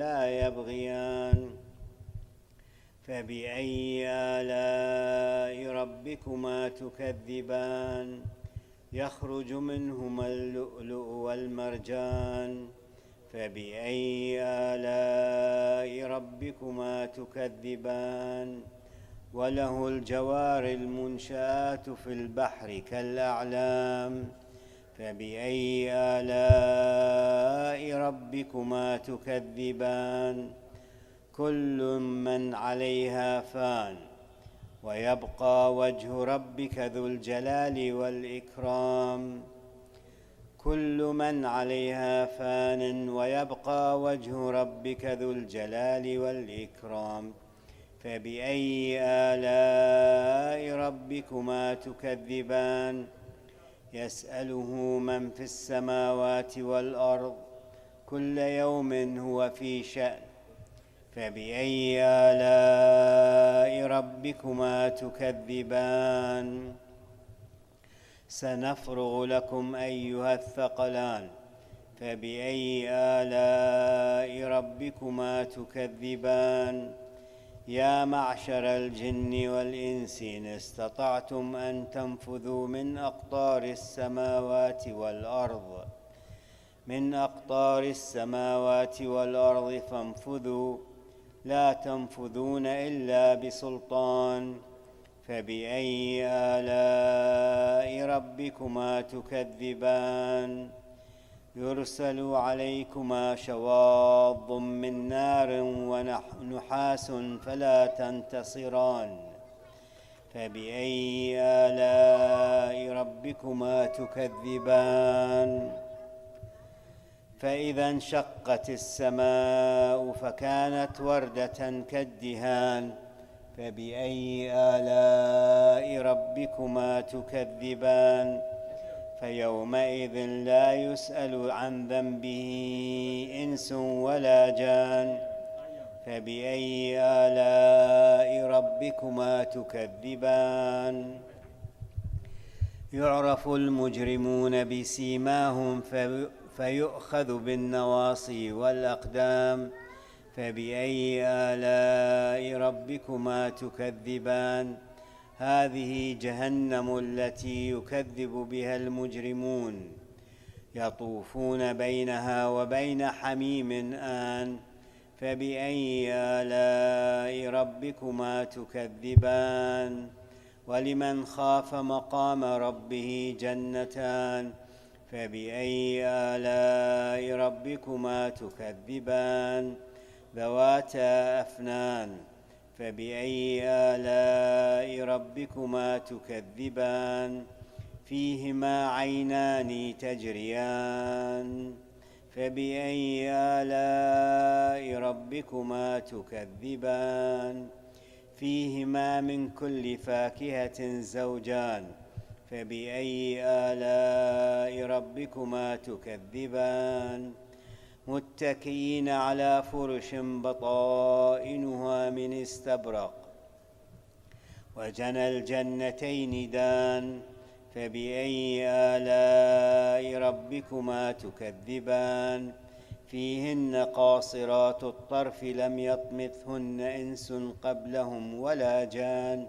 لا يبغيان فبأي آلاء ربكما تكذبان يخرج منهما اللؤلؤ والمرجان فبأي آلاء ربكما تكذبان وله الجوار المنشآت في البحر كالأعلام فبأي آلاء ربكما تكذبان كل من عليها فان ويبقى وجه ربك ذو الجلال والإكرام كل من عليها فان ويبقى وجه ربك ذو الجلال والإكرام فبأي آلاء ربكما تكذبان يسأله من في السماوات والأرض كل يوم هو في شأن فبأي آلاء ربكما تكذبان سنفرغ لكم أيها الثقلان فبأي آلاء ربكما تكذبان يا معشر الجن والإنس إن استطعتم أن تنفذوا من أقطار السماوات والأرض فانفذوا لا تنفذون إلا بسلطان فبأي آلاء ربكما تكذبان يرسل عليكما شواظ من نار ونحاس فلا تنتصران فبأي آلاء ربكما تكذبان فإذا انشقت السماء فكانت وردة كالدهان فبأي آلاء ربكما تكذبان فيومئذ لا يسأل عن ذنبه إنس ولا جان فبأي آلاء ربكما تكذبان يعرف المجرمون بسيماهم فيؤخذ بالنواصي والأقدام فبأي آلاء ربكما تكذبان هذه جهنم التي يكذب بها المجرمون يطوفون بينها وبين حميم آن فبأي آلاء ربكما تكذبان ولمن خاف مقام ربه جنتان فبأي آلاء ربكما تكذبان ذواتا أفنان فبأي آلاء ربكما تكذبان فيهما عينان تجريان فبأي آلاء ربكما تكذبان فيهما من كل فاكهة زوجان فبأي آلاء ربكما تكذبان متكئين على فرش بطائنها من استبرق وجنى الجنتين دان فبأي آلاء ربكما تكذبان فيهن قاصرات الطرف لم يطمثهن إنس قبلهم ولا جان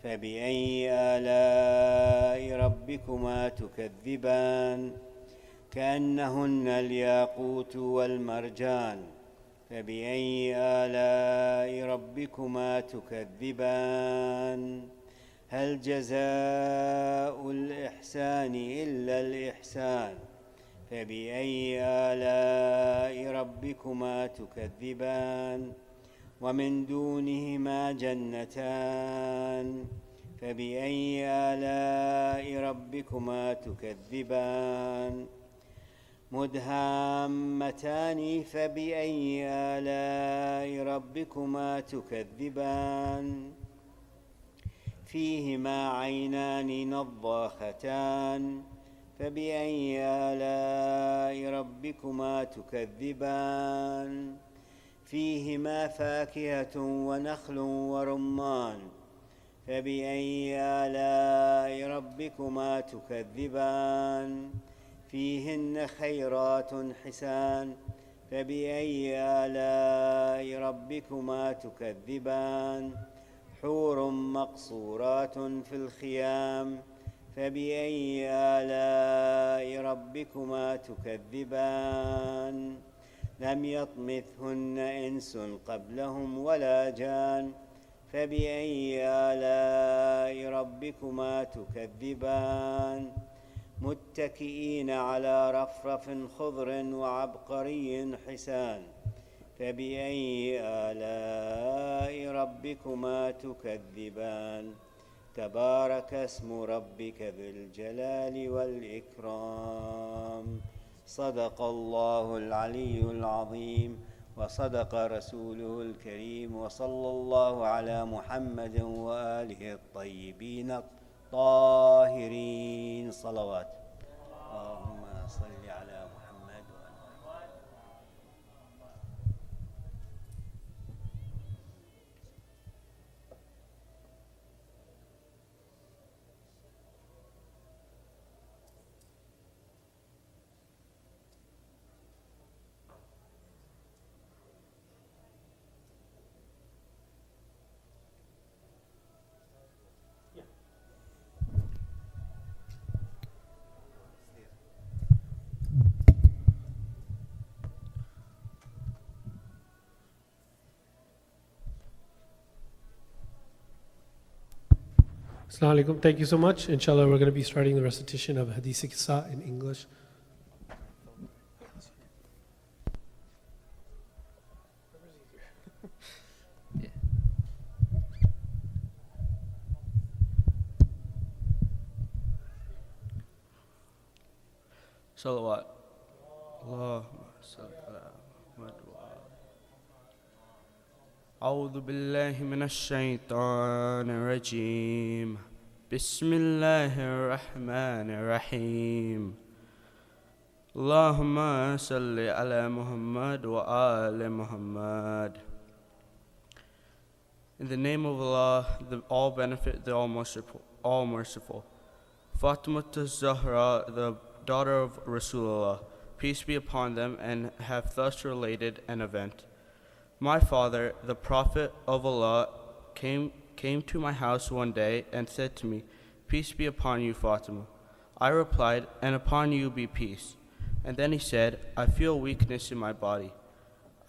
فبأي آلاء ربكما تكذبان كأنهن الياقوت والمرجان فبأي آلاء ربكما تكذبان هل جزاء الإحسان إلا الإحسان فبأي آلاء ربكما تكذبان ومن دونهما جنتان فبأي آلاء ربكما تكذبان مدهامتان فبأي آلاء ربكما تكذبان فيهما عينان نضاختان فبأي آلاء ربكما تكذبان فيهما فاكهة ونخل ورمان فبأي آلاء ربكما تكذبان فيهن خيرات حسان فبأي آلاء ربكما تكذبان حور مقصورات في الخيام فبأي آلاء ربكما تكذبان لم يطمثهن إنس قبلهم ولا جان فبأي آلاء ربكما تكذبان متكئين على رفرف خضر وعبقري حسان فبأي آلاء ربكما تكذبان تبارك اسم ربك ذي الجلال والإكرام صدق الله العلي العظيم وصدق رسوله الكريم وصلى الله على محمد وآله الطيبين الطاهرين صلوات اللهم صل على محمد Assalamu alaikum. Thank you so much. Inshallah, we're going to be starting the recitation of Hadith al-Kisa in English. Salawat. Allahumma salli ala Muhammad wa أعوذ بالله من الشيطان الرجيم بسم الله الرحمن الرحيم اللهم صل على محمد وآل Muhammad. In the name of Allah, the all benefit, the all merciful. Fatima Zahra, the daughter of Rasulullah, peace be upon them, and have thus related an event. My father, the Prophet of Allah, came to my house one day and said to me, "Peace be upon you, Fatima." I replied, "And upon you be peace." And then he said, "I feel weakness in my body."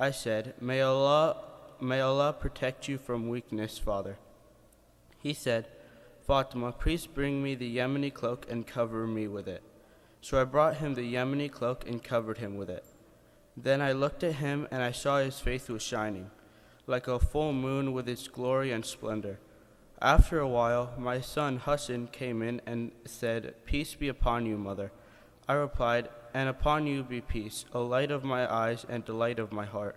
I said, May Allah protect you from weakness, father." He said, "Fatima, please bring me the Yemeni cloak and cover me with it." So I brought him the Yemeni cloak and covered him with it. Then I looked at him, and I saw his face was shining, like a full moon with its glory and splendor. After a while, my son Hassan came in and said, "Peace be upon you, mother." I replied, "And upon you be peace, a light of my eyes and delight of my heart."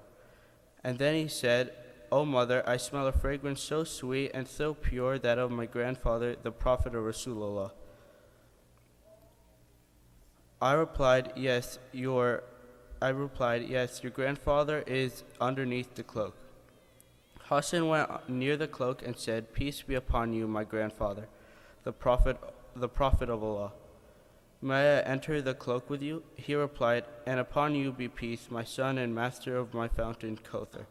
And then he said, "O mother, I smell a fragrance so sweet and so pure, that of my grandfather, the Prophet of Rasulullah." I replied, yes, your grandfather is underneath the cloak." Hassan went near the cloak and said, "Peace be upon you, my grandfather, the Prophet of Allah. May I enter the cloak with you?" He replied, "And upon you be peace, my son and master of my fountain, Kothar.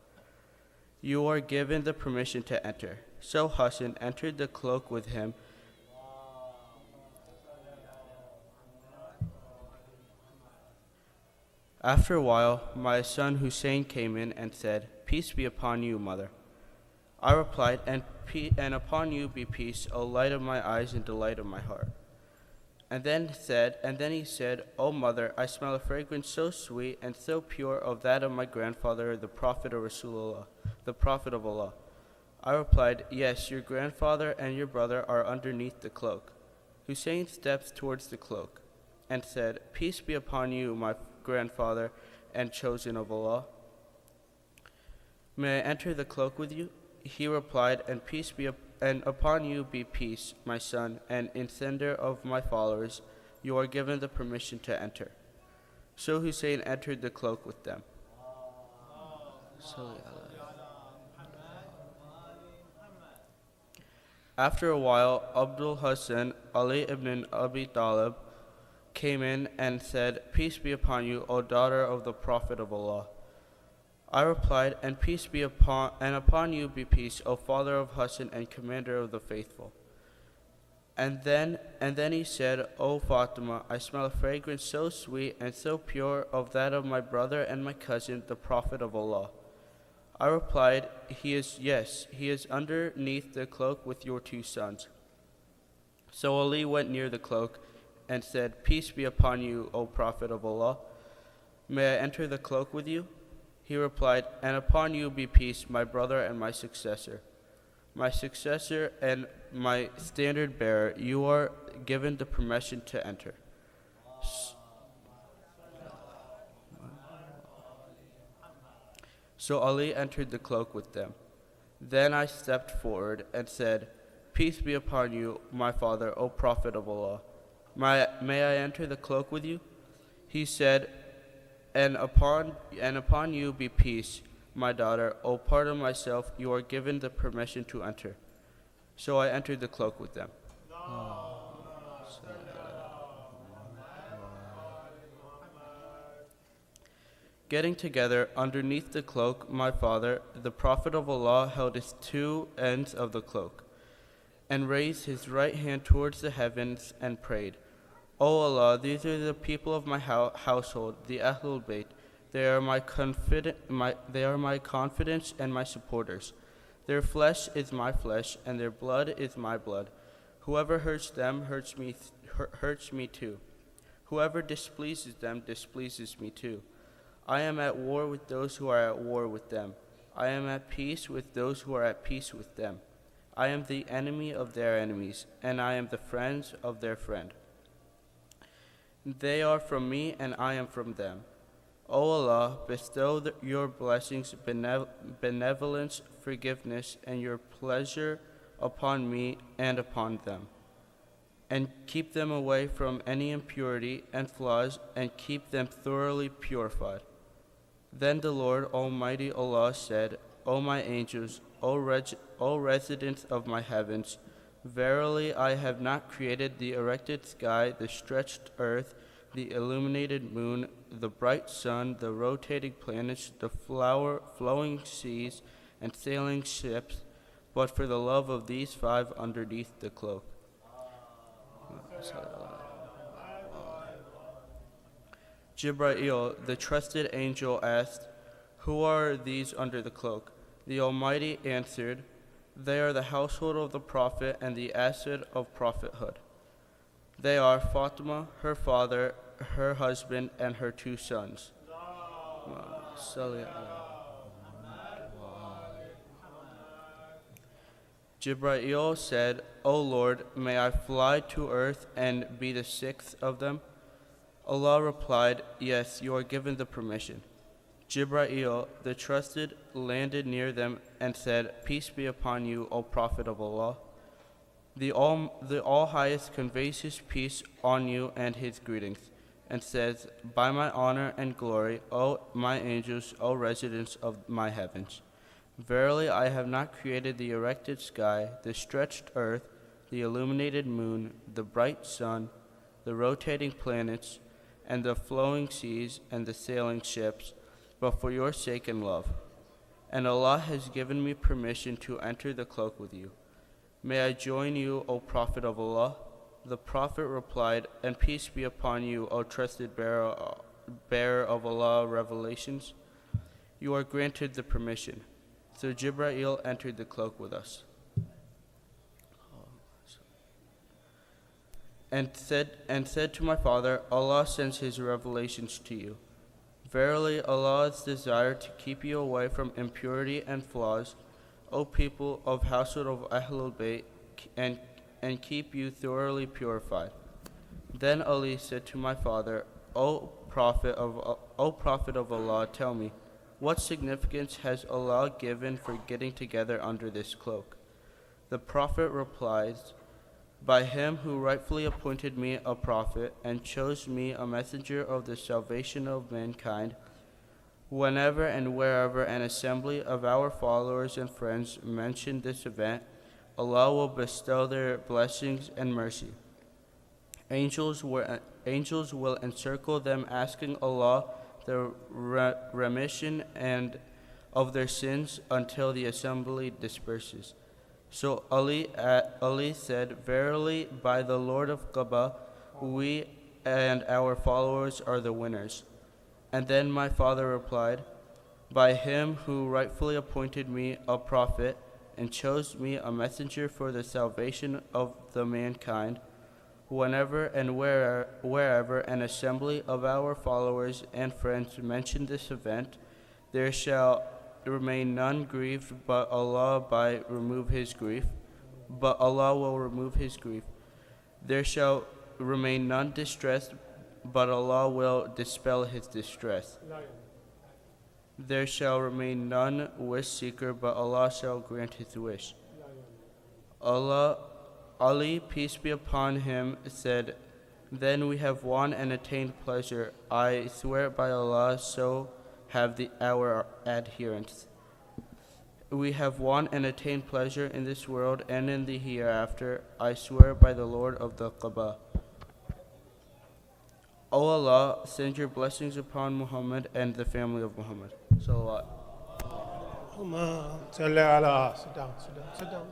You are given the permission to enter." So Hassan entered the cloak with him. After a while, my son Husayn came in and said, "Peace be upon you, mother." I replied, and upon you be peace, O light of my eyes and delight of my heart." And then he said, "O mother, I smell a fragrance so sweet and so pure of that of my grandfather, the Prophet of Rasulullah, the Prophet of Allah." I replied, "Yes, your grandfather and your brother are underneath the cloak." Husayn stepped towards the cloak and said, "Peace be upon you, my grandfather and chosen of Allah. May I enter the cloak with you?" He replied, and upon you be peace, my son, and incendiary of my followers. You are given the permission to enter." So Husayn entered the cloak with them. After a while, Abdul Hassan, Ali ibn Abi Talib, came in and said, "Peace be upon you, O daughter of the Prophet of Allah." I replied, and peace be upon you be peace, O father of Hassan and commander of the faithful. And then he said, O Fatima, I smell a fragrance so sweet and so pure of that of my brother and my cousin, the Prophet of Allah. I replied, he is underneath the cloak with your 2 sons. So Ali went near the cloak and said, Peace be upon you, O Prophet of Allah. May I enter the cloak with you? He replied, and upon you be peace, my brother and my successor. My successor and my standard bearer, you are given the permission to enter. So Ali entered the cloak with them. Then I stepped forward and said, Peace be upon you, my father, O Prophet of Allah. May I enter the cloak with you? He said, and upon you be peace, my daughter. O pardon myself, you are given the permission to enter. So I entered the cloak with them. Getting together underneath the cloak, my father, the Prophet of Allah, held his 2 ends of the cloak and raised his right hand towards the heavens and prayed, O Allah, these are the people of my household, the Ahlul Bayt. They are my confidence and my supporters. Their flesh is my flesh, and their blood is my blood. Whoever hurts them hurts me too. Whoever displeases them displeases me too. I am at war with those who are at war with them. I am at peace with those who are at peace with them. I am the enemy of their enemies, and I am the friends of their friend. They are from me, and I am from them. O Allah, bestow your blessings, benevolence, forgiveness, and your pleasure upon me and upon them, and keep them away from any impurity and flaws, and keep them thoroughly purified. Then the Lord Almighty Allah said, O my angels, O residents of my heavens, verily I have not created the erected sky, the stretched earth, the illuminated moon, the bright sun, the rotating planets, the flowing seas, and sailing ships, but for the love of these 5 underneath the cloak. Jibreel, the trusted angel, asked, Who are these under the cloak? The Almighty answered, They are the household of the Prophet and the asset of prophethood. They are Fatima, her father, her husband, and her 2 sons. Jibreel said, O Lord, may I fly to earth and be the 6th of them? Allah replied, Yes, you are given the permission. Jibreel, the trusted, landed near them and said, Peace be upon you, O Prophet of Allah. The All-Highest conveys his peace on you and his greetings, and says, By my honor and glory, O my angels, O residents of my heavens, verily I have not created the erected sky, the stretched earth, the illuminated moon, the bright sun, the rotating planets, and the flowing seas and the sailing ships, but for your sake and love. And Allah has given me permission to enter the cloak with you. May I join you, O Prophet of Allah? The Prophet replied, And peace be upon you, O trusted bearer of Allah revelations. You are granted the permission. So Jibreel entered the cloak with us. And said to my father, Allah sends his revelations to you. Verily, Allah's desire to keep you away from impurity and flaws, O people of household of Ahlul Bayt, and keep you thoroughly purified. Then Ali said to my father, O Prophet of Allah, tell me, what significance has Allah given for getting together under this cloak? The Prophet replies, By him who rightfully appointed me a prophet and chose me a messenger of the salvation of mankind, whenever and wherever an assembly of our followers and friends mention this event, Allah will bestow their blessings and mercy. Angels will encircle them, asking Allah the remission and of their sins until the assembly disperses. So Ali said, Verily, by the Lord of Kaaba, we and our followers are the winners. And then my father replied, By him who rightfully appointed me a prophet and chose me a messenger for the salvation of the mankind, whenever and wherever an assembly of our followers and friends mention this event, there shall remain none grieved, but Allah will remove his grief. There shall remain none distressed, but Allah will dispel his distress. There shall remain none wish seeker, but Allah shall grant his wish. Ali, peace be upon him, said, Then we have won and attained pleasure. I swear by Allah, so have our adherents. We have won and attained pleasure in this world and in the hereafter. I swear by the Lord of the Kaaba. O Allah, send your blessings upon Muhammad and the family of Muhammad. Salawat. Sit down.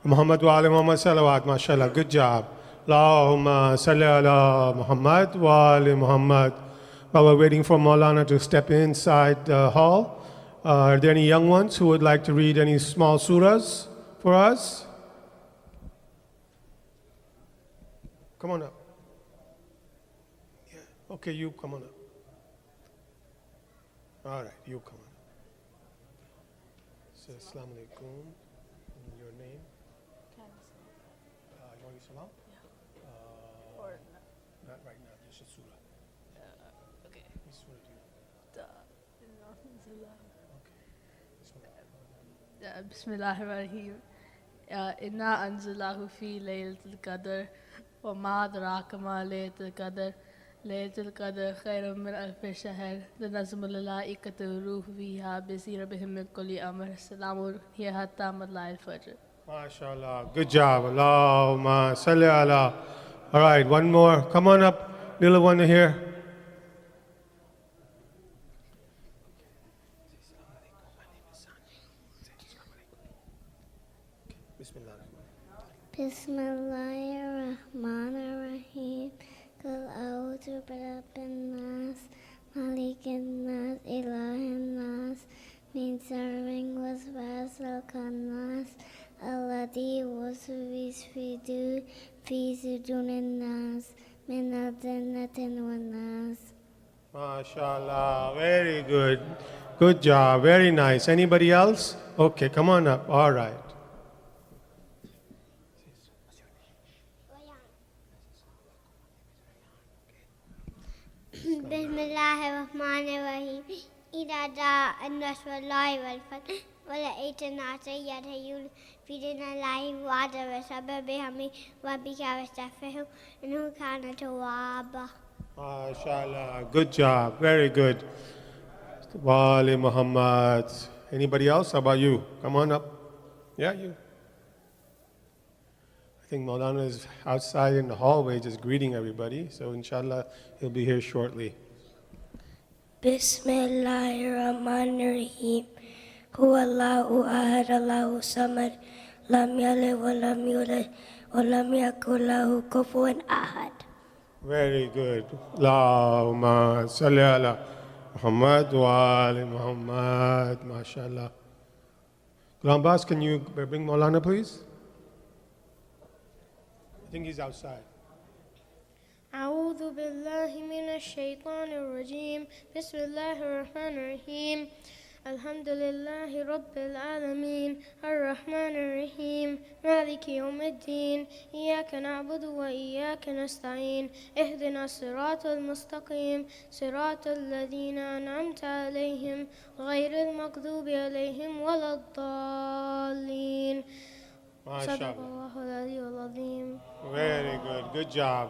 Muhammad wa ali Muhammad salawat, mashallah, good job. Allahumma salli ala Muhammad wa ali Muhammad. While we're waiting for Maulana to step inside the hall, are there any young ones who would like to read any small surahs for us? Come on up. Yeah. Okay, you come on up. All right, you come on up. Say Assalamu alaikum. Your name? You want salam? Yeah. Or Not right now, just a surah. okay. Which surah do you? Okay. Bismillahirrahmanirrahim. Inna anzalahu fi laylatul qadr wa ma adraka ma laylatul qadr. Laylatul qadr khayrun min alfi shahr. Tanazzalul malaikatu ruhu fiha bi rabbihim min kulli amr. Salamun hiya hatta matla'il fajr. MashaAllah. Good job. Allahumma salli ala. All right, one more. Come on up. Little one here. Bismillahirrahmanirrahim. Qul a'udhu bi rabbin nas, malikin nas, ilahin nas, min sharri waswasil khannas, alladhi yuwaswisu fi sudurin nas, min al-jannati wan nas. MashaAllah. Very good. Good job. Very nice. Anybody else? Okay, come on up. All right. Bismillahirrahmanirrahim. Idha ja'a nasrullahi wal fath wa ra'aytana sayyidahum fi dinillahi wa sabba bihamdi rabbika wastaghfirhu innahu kana tawwaba. MashaAllah. Good job. Very good. Wali Muhammad. Anybody else? How about you? Come on up. Yeah, you. I think Maulana is outside in the hallway just greeting everybody. So inshallah, he'll be here shortly. Bismillahirrahmanirrahim. Huwallahu ahad, Allahu samad, lam yalid wa lam yulad wa lam yakul lahu kufuwan ahad. Very good. Allahumma salli ala Muhammad wa ali Muhammad. MashaAllah. Ghulam Bas, can you bring Maulana, please? I think he's outside. أعوذ بالله من الشيطان الرجيم بسم الله الرحمن الرحيم الحمد لله رب العالمين الرحمن الرحيم مالك يوم الدين إياك نعبد وإياك نستعين اهدنا الصراط المستقيم صراط الذين أنعمت عليهم غير المغضوب عليهم ولا الضالين صدق الله العلي العظيم. Very good. Good job.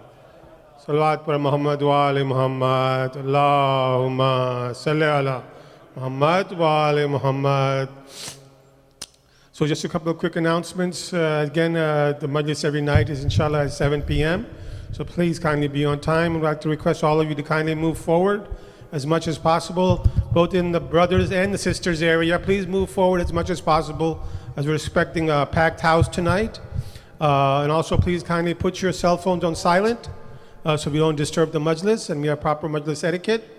Salawat for Muhammad wa ali Muhammad. Allahumma salli ala Muhammad wa ali Muhammad. So just a couple of quick announcements. Again, the Majlis every night is inshallah at 7 p.m. So please kindly be on time. We'd like to request all of you to kindly move forward as much as possible. both in the brothers and the sisters area, please move forward as much as possible as we're expecting a packed house tonight. And also please kindly put your cell phones on silent so we don't disturb the majlis and we have proper majlis etiquette.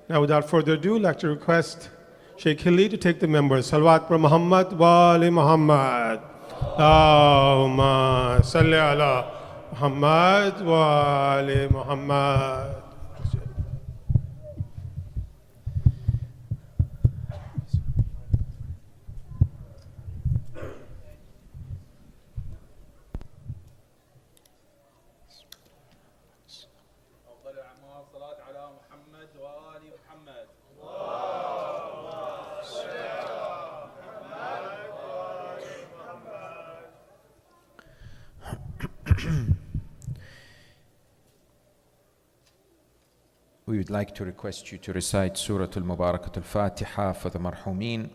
Now without further ado, I'd like to request Sheikh Hilli to take the members. Salawat for Muhammad wa ali Muhammad. Allahumma salli ala Muhammad wa ali Muhammad. We would like to request you to recite Surah Al-Mubarakat Al-Fatiha for the marhumin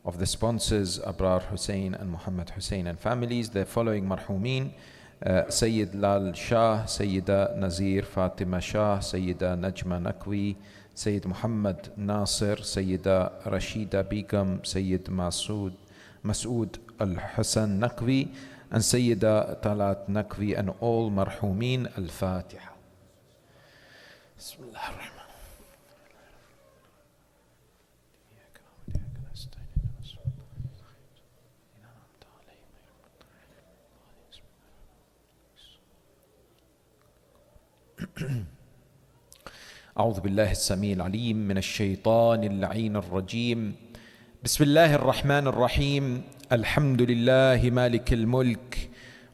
of the sponsors, Abrar Hussain and Mohammed Hussain and families. The following marhumin: Sayyid Lal Shah, Sayyida Nazir Fatima Shah, Sayyida Najma Nakwi, Sayyid Muhammad Nasir, Sayyida Rashida Begum, Sayyid Masood Al-Hassan Nakwi, and Sayyida Talat Nakwi, and all marhumin. Al-Fatiha. Bismillah ar-Rahman. أعوذ بالله السميع العليم من الشيطان اللعين الرجيم. بسم الله الرحمن الرحيم. الحمد لله مالك الملك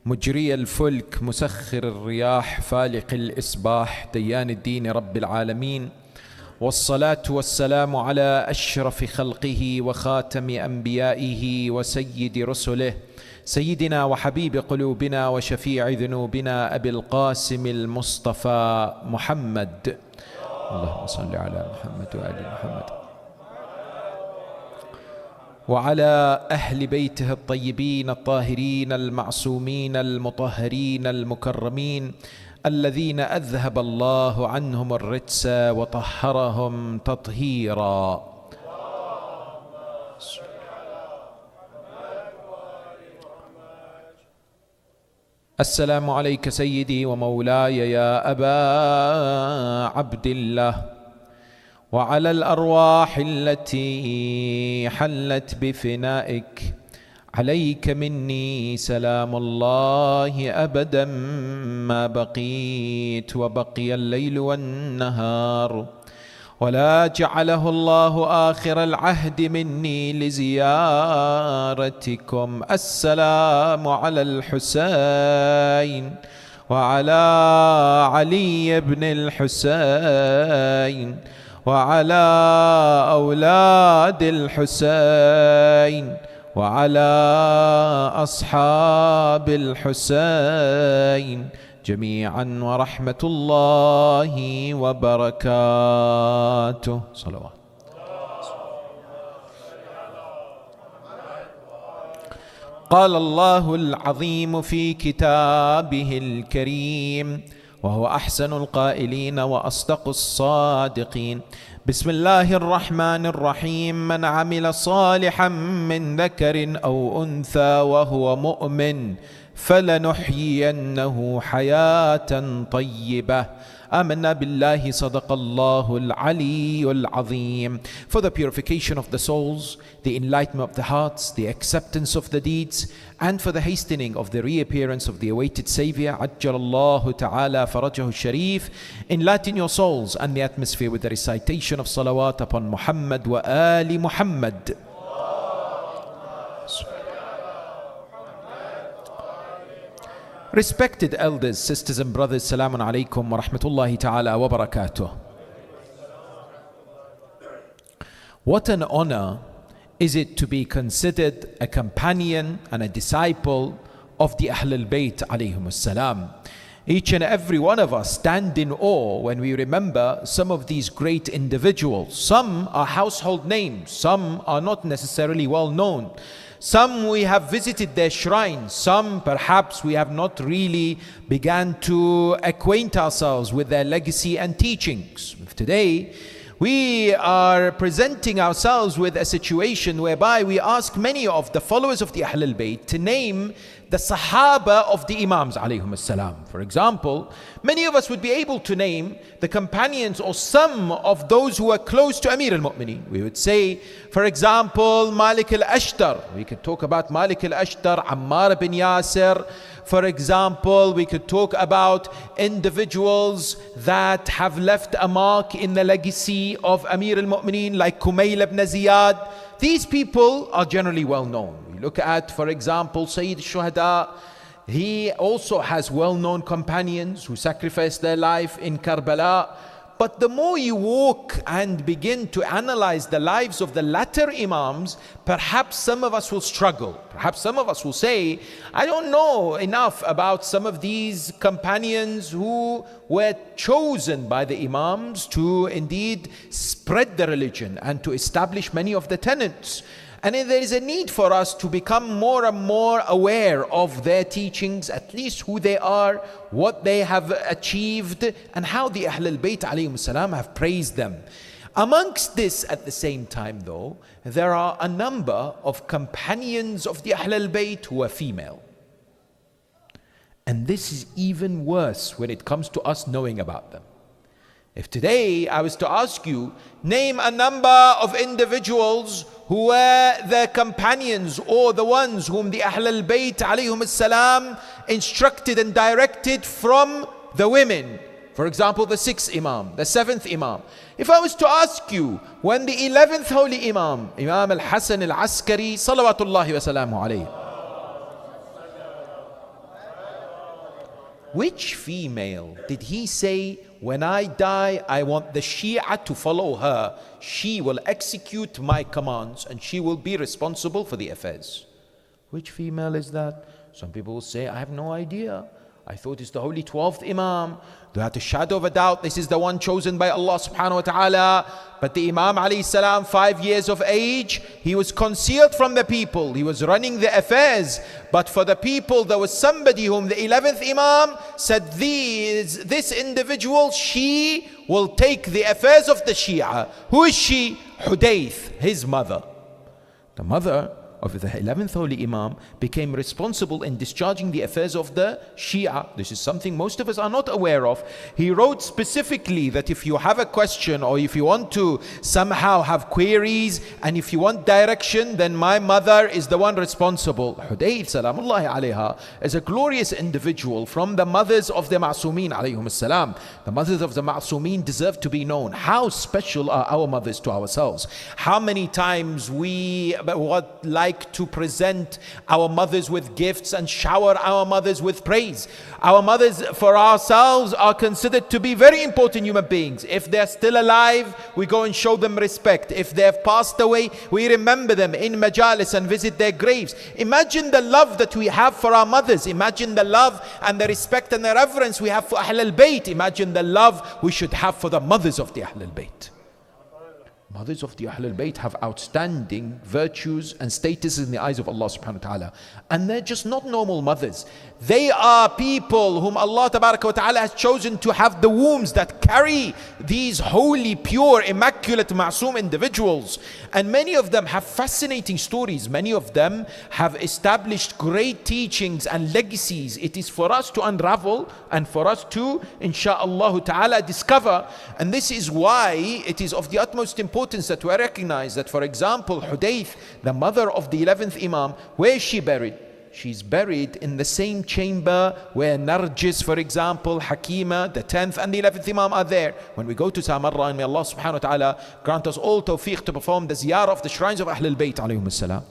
مجري الفلك مسخر الرياح فالق الإصباح ديان الدين رب العالمين، والصلاة والسلام على أشرف خلقه وخاتم أنبيائه وسيد رسله سيدنا وحبيب قلوبنا وشفيع ذنوبنا أبي القاسم المصطفى محمد. اللهم صل على محمد وآل محمد وعلى أهل بيته الطيبين الطاهرين المعصومين المطهرين المكرمين الذين أذهب الله عنهم الرجس وطهرهم تطهيرا. السلام عليك سيدي ومولاي يا أبا عبد الله، وعلى الأرواح التي حلت بفنائك، عليك مني سلام الله أبدا ما بقيت وبقي الليل والنهار، ولا جعله الله آخر العهد مني لزيارتكم. السلام على الحسين وعلى علي بن الحسين وعلى أولاد الحسين وعلى أصحاب الحسين جميعا ورحمة الله وبركاته. صلوات. قال الله العظيم في كتابه الكريم وهو أحسن القائلين وأصدق الصادقين: بسم الله الرحمن الرحيم. من عمل صالحا من ذكر أو أنثى وهو مؤمن فلنحيينه حياة طيبة. آمنا بالله صدق الله العلي العظيم. For the purification of the souls, the enlightenment of the hearts, the acceptance of the deeds, and for the hastening of the reappearance of the awaited Saviour, عجل الله تعالى فرجه الشريف, enlighten your souls and the atmosphere with the recitation of salawat upon Muhammad wa ali Muhammad. Respected elders, sisters and brothers, Salamun alaykum wa rahmatullahi ta'ala wa barakatuh. What an honor is it to be considered a companion and a disciple of the Ahlul Bayt alayhim as-salam. Each and every one of us stand in awe when we remember some of these great individuals. Some are household names, some are not necessarily well known. Some we have visited their shrines, some perhaps we have not really begun to acquaint ourselves with their legacy and teachings. Today We are presenting ourselves with a situation whereby we ask many of the followers of the Ahlul Bayt to name the Sahaba of the Imams alayhum salam. For example, many of us would be able to name the companions or some of those who are close to Amir al-Mu'mineen. We would say, for example, Malik al-Ashtar. We could talk about Malik al-Ashtar, Ammar bin Yasir. For example, we could talk about individuals that have left a mark in the legacy of Amir al-Mu'mineen like Kumayl ibn Ziyad. These people are generally well known. We look at, for example, Sayyid al-Shuhada. He also has well-known companions who sacrificed their life in Karbala. But the more you walk and begin to analyze the lives of the latter Imams, perhaps some of us will struggle. Perhaps some of us will say, I don't know enough about some of these companions who were chosen by the Imams to indeed spread the religion and to establish many of the tenets. And there is a need for us to become more and more aware of their teachings, at least who they are, what they have achieved, and how the Ahlul Bayt alayhim salam have praised them. Amongst this, at the same time though, there are a number of companions of the Ahlul Bayt who are female. And this is even worse when it comes to us knowing about them. If today I was to ask you, name a number of individuals who were the companions or the ones whom the Ahlul Bayt alayhum salam instructed and directed from the women. For example, the 6th Imam, the 7th Imam. If I was to ask you, when the 11th Holy Imam, Imam al-Hasan al-Askari, salawatullahi wa salamu alayhi, which female did he say, when I die, I want the Shia to follow her. She will execute my commands and she will be responsible for the affairs. Which female is that? Some people will say, I have no idea. I thought it's the holy 12th Imam. Without a shadow of a doubt, this is the one chosen by Allah subhanahu wa ta'ala. But the Imam alayhi salam, 5 years of age, he was concealed from the people. He was running the affairs. But for the people, there was somebody whom the 11th Imam said, this individual, she will take the affairs of the Shia. Who is she? Hudayth, his mother. The mother of the 11th Holy Imam became responsible in discharging the affairs of the Shia. This is something most of us are not aware of. He wrote specifically that if you have a question or if you want to somehow have queries and if you want direction, then my mother is the one responsible. Hudayth salamullahi alayha is a glorious individual from the mothers of the Ma'sumeen alayhum salam. The mothers of the Ma'sumeen deserve to be known. How special are our mothers to ourselves? How many times we like to present our mothers with gifts and shower our mothers with praise. Our mothers for ourselves are considered to be very important human beings. If they're still alive, we go and show them respect. If they've passed away, we remember them in Majlis and visit their graves. Imagine the love that we have for our mothers. Imagine the love and the respect and the reverence we have for Ahlul Bayt. Imagine the love we should have for the mothers of the Ahlul Bayt. Mothers of the Ahlul Bayt have outstanding virtues and status in the eyes of Allah subhanahu wa ta'ala. And they're just not normal mothers. They are people whom Allah tabaraka wa ta'ala has chosen to have the wombs that carry these holy, pure, immaculate, ma'soom individuals. And many of them have fascinating stories. Many of them have established great teachings and legacies. It is for us to unravel and for us to, insha'Allah ta'ala, discover. And this is why it is of the utmost importance that we recognize that, for example, Hudayth, the mother of the 11th Imam, where is she buried? She's buried in the same chamber where Narjis, for example, Hakima, the 10th and the 11th Imam are there. When we go to Samarra, and may Allah subhanahu wa ta'ala grant us all tawfiq to perform the ziyarah of the shrines of Ahlul Bayt alayhum salam.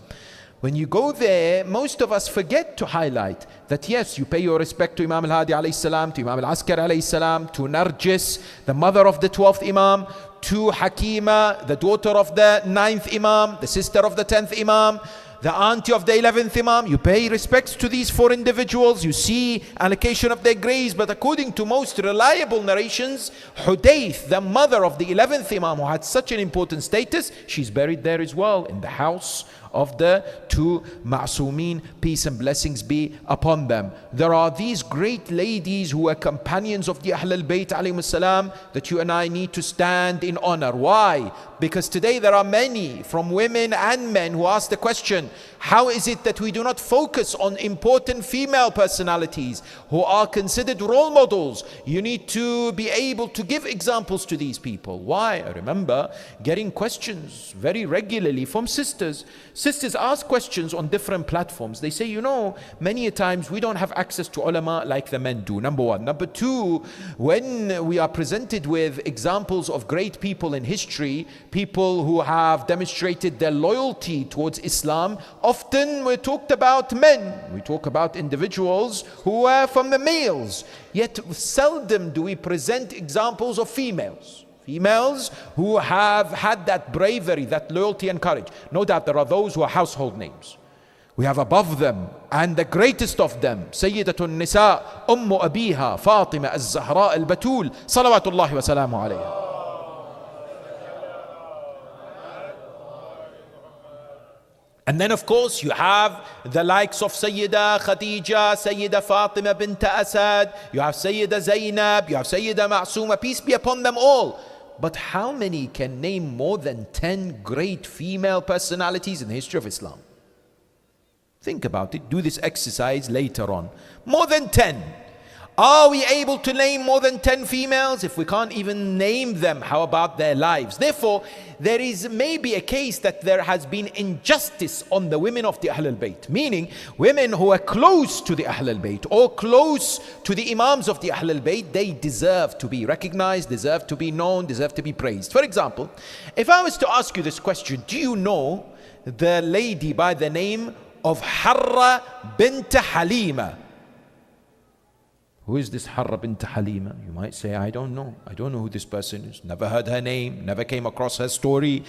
When you go there, most of us forget to highlight that yes, you pay your respect to Imam al-Hadi alayhi salam, to Imam al-Askari alayhi salam, to Narjis, the mother of the 12th Imam, to Hakima, the daughter of the 9th Imam, the sister of the 10th Imam. the auntie of the 11th Imam. You pay respects to these 4 individuals. You see allocation of their graves. But according to most reliable narrations, Hudayth, the mother of the 11th Imam, who had such an important status, she's buried there as well, in the house of the 2 Ma'soomeen, peace and blessings be upon them. There are these great ladies who are companions of the Ahlul Bayt alayhim salam that you and I need to stand in honor. Why? Because today there are many, from women and men, who ask the question, how is it that we do not focus on important female personalities who are considered role models? You need to be able to give examples to these people. Why? I remember getting questions very regularly from sisters. Sisters ask questions on different platforms. They say, many a times we don't have access to ulama like the men do, number one. Number two, when we are presented with examples of great people in history, people who have demonstrated their loyalty towards Islam, often we're talked about men. We talk about individuals who are from the males. Yet seldom do we present examples of females. Females who have had that bravery, that loyalty and courage. No doubt there are those who are household names. We have above them, and the greatest of them, Sayyidatun Nisa, Ummu Abiha, Fatima al-Zahra al-Batul, salawatullahi wa salamu alayha. And then of course you have the likes of Sayyida Khadija, Sayyida Fatima bint Asad, you have Sayyida Zainab, you have Sayyida Ma'sooma, peace be upon them all. But how many can name more than 10 great female personalities in the history of Islam? Think about it, do this exercise later on. More than 10. Are we able to name more than 10 females? If we can't even name them, how about their lives? Therefore, there is maybe a case that there has been injustice on the women of the Ahlul Bayt, meaning women who are close to the Ahlul Bayt or close to the Imams of the Ahlul Bayt, they deserve to be recognized, deserve to be known, deserve to be praised. For example, if I was to ask you this question, do you know the lady by the name of Harra bint Halima? Who is this Harra bint Halima? You might say, I don't know. I don't know who this person is. Never heard her name, never came across her story.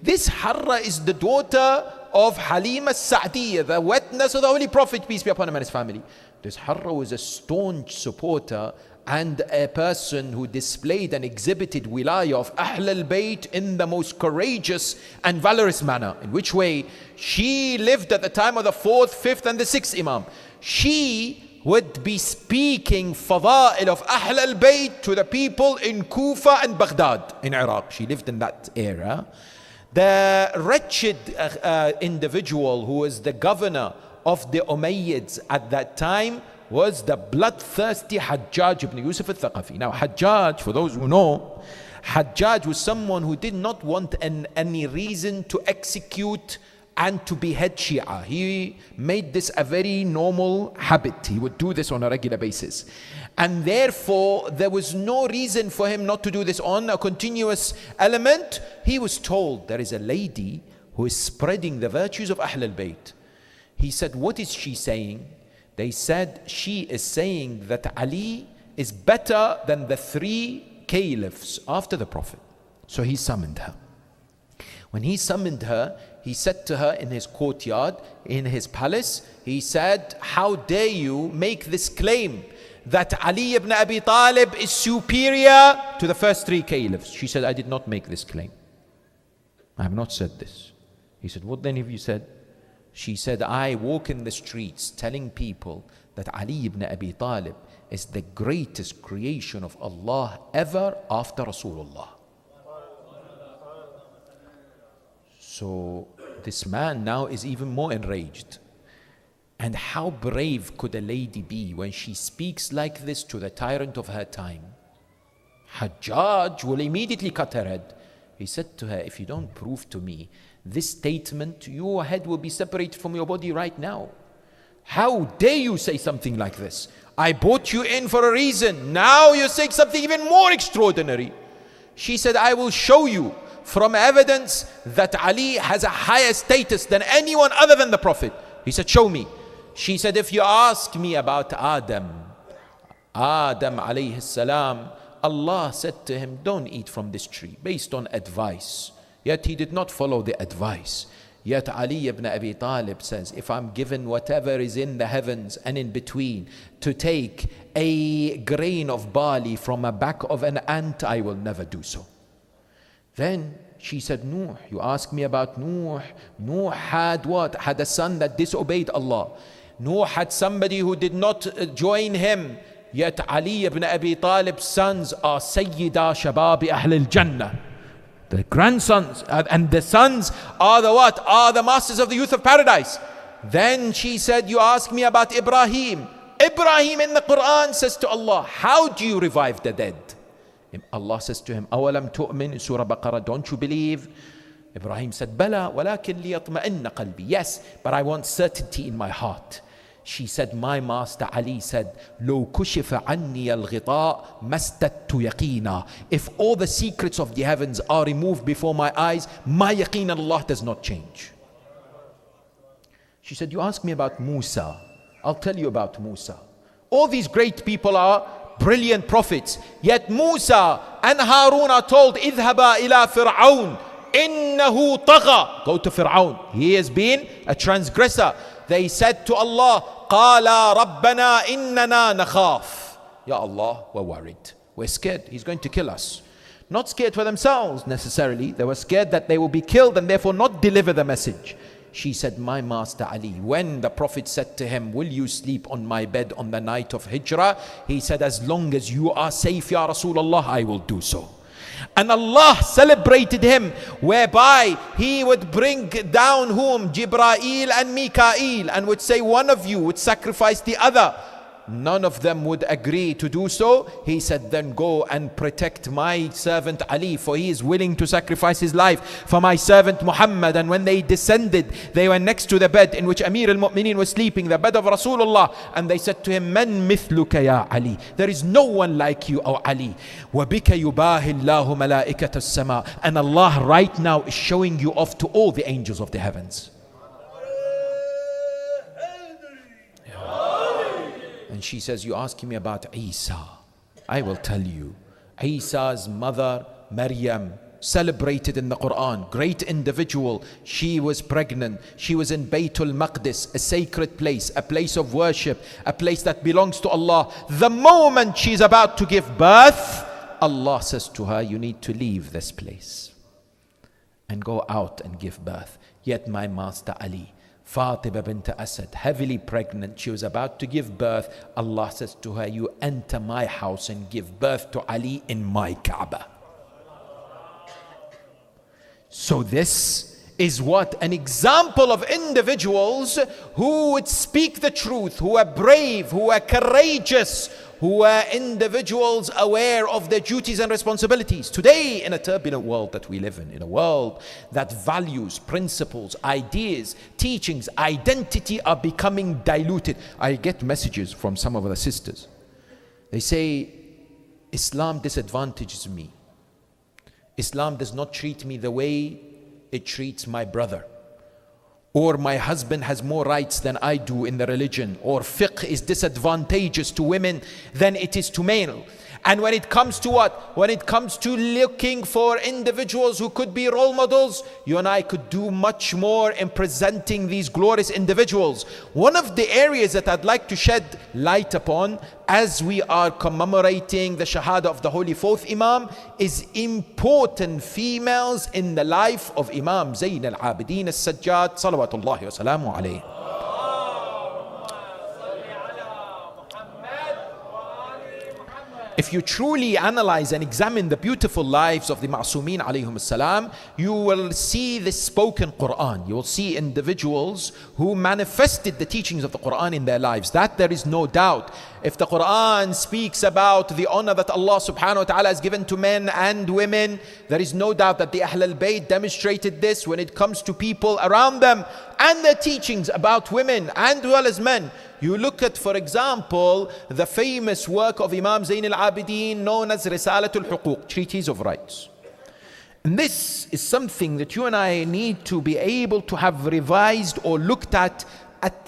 This Harra is the daughter of Halima Sa'diyah, the wet nurse of the Holy Prophet, peace be upon him and his family. This Harra was a staunch supporter and a person who displayed and exhibited wilayah of Ahlul Bayt in the most courageous and valorous manner. In which way? She lived at the time of the 4th, 5th and the 6th Imam. She would be speaking fada'il of Ahl al-Bayt to the people in Kufa and Baghdad in Iraq. She lived in that era. The wretched individual who was the governor of the Umayyads at that time was the bloodthirsty Hajjaj ibn Yusuf al-Thaqafi. Now Hajjaj, for those who know, Hajjaj was someone who did not want any reason to execute and to behead Shia. He made this a very normal habit. He would do this on a regular basis. And therefore, there was no reason for him not to do this on a continuous element. He was told there is a lady who is spreading the virtues of Ahl al-Bayt. He said, what is she saying? They said, she is saying that Ali is better than the 3 caliphs after the Prophet. So he summoned her. When he summoned her, he said to her in his courtyard, in his palace, he said, how dare you make this claim that Ali ibn Abi Talib is superior to the first 3 caliphs? She said, I did not make this claim. I have not said this. He said, what then have you said? She said, I walk in the streets telling people that Ali ibn Abi Talib is the greatest creation of Allah ever after Rasulullah. So this man now is even more enraged. And how brave could a lady be when she speaks like this to the tyrant of her time? Hajjaj will immediately cut her head. He said to her, if you don't prove to me this statement, your head will be separated from your body right now. How dare you say something like this? I brought you in for a reason. Now you're saying something even more extraordinary. She said, I will show you from evidence that Ali has a higher status than anyone other than the Prophet. He said, show me. She said, if you ask me about Adam alayhi salam, Allah said to him, don't eat from this tree, based on advice. Yet he did not follow the advice. Yet Ali ibn Abi Talib says, if I'm given whatever is in the heavens and in between to take a grain of barley from a back of an ant, I will never do so. Then she said, Nuh, you ask me about Nuh. Nuh had what? Had a son that disobeyed Allah. Nuh had somebody who did not join him. Yet Ali ibn Abi Talib's sons are Sayyida Shababi Ahlul Jannah. The grandsons and the sons are the what? Are the masters of the youth of paradise. Then she said, you ask me about Ibrahim. Ibrahim in the Quran says to Allah, how do you revive the dead? Allah says to him, أَوَلَمْ تُؤْمِنْ Surah Baqarah, don't you believe? Ibrahim said, بَلَى وَلَكِنْ لِيَطْمَئِنَّ قَلْبِي. Yes, but I want certainty in my heart. She said, my master Ali said, لو كشف عني الغطاء ما استدت يقينا. If all the secrets of the heavens are removed before my eyes, my yaqeen in Allah does not change. She said, you ask me about Musa. I'll tell you about Musa. All these great people are brilliant prophets. Yet Musa and Harun are told, اذهبا إلى فرعون إنه طغى. Go to Fir'aun. He has been a transgressor. They said to Allah, قَالَا رَبَّنَا إِنَّنَا نَخَافُ. Ya Allah, we're worried. We're scared. He's going to kill us. Not scared for themselves necessarily. They were scared that they will be killed and therefore not deliver the message. She said, my master Ali, when the Prophet said to him, will you sleep on my bed on the night of Hijrah? He said, as long as you are safe, Ya Rasulullah, I will do so. And Allah celebrated him, whereby he would bring down whom? Jibreel and Mikael, and would say, one of you would sacrifice the other. None of them would agree to do so. He said, then go and protect my servant Ali, for he is willing to sacrifice his life for my servant Mohammed. And when they descended, they were next to the bed in which Amir al-Mu'mineen was sleeping, the bed of Rasulullah. And they said to him, Man mithluka ya Ali. There is no one like you, O Ali. وَبِكَ يُبَاهِ اللَّهُ مَلَائِكَةَ السَّمَاءِ. And Allah right now is showing you off to all the angels of the heavens. And she says, you asking me about Isa. I will tell you. Isa's mother, Maryam, celebrated in the Quran, great individual. She was pregnant. She was in Bayt al-Maqdis, a sacred place, a place of worship, a place that belongs to Allah. The moment she's about to give birth, Allah says to her, you need to leave this place and go out and give birth. Yet my master Ali, Fatima bint Asad, heavily pregnant, she was about to give birth. Allah says to her, you enter my house and give birth to Ali in my Kaaba. So this is what? An example of individuals who would speak the truth, who are brave, who are courageous, who are individuals aware of their duties and responsibilities. Today, in a turbulent world that we live in a world that values, principles, ideas, teachings, identity are becoming diluted. I get messages from some of the sisters. They say, Islam disadvantages me. Islam does not treat me the way it treats my brother. Or my husband has more rights than I do in the religion. Or fiqh is disadvantageous to women than it is to male. And when it comes to what? When it comes to looking for individuals who could be role models, you and I could do much more in presenting these glorious individuals. One of the areas that I'd like to shed light upon as we are commemorating the Shahada of the Holy Fourth Imam is important females in the life of Imam Zayn al-Abidin al-Sajjad salawatullahi wa salamu alayhi. If you truly analyze and examine the beautiful lives of the Ma'soomeen alayhum salam, you will see the spoken Quran. You will see individuals who manifested the teachings of the Quran in their lives. That there is no doubt. If the Quran speaks about the honor that Allah subhanahu wa ta'ala has given to men and women, there is no doubt that the Ahlul Bayt demonstrated this when it comes to people around them and their teachings about women and well as men. You look at, for example, the famous work of Imam Zayn al-Abidin known as Risalatul Huquq, Treatise of Rights. And this is something that you and I need to be able to have revised or looked at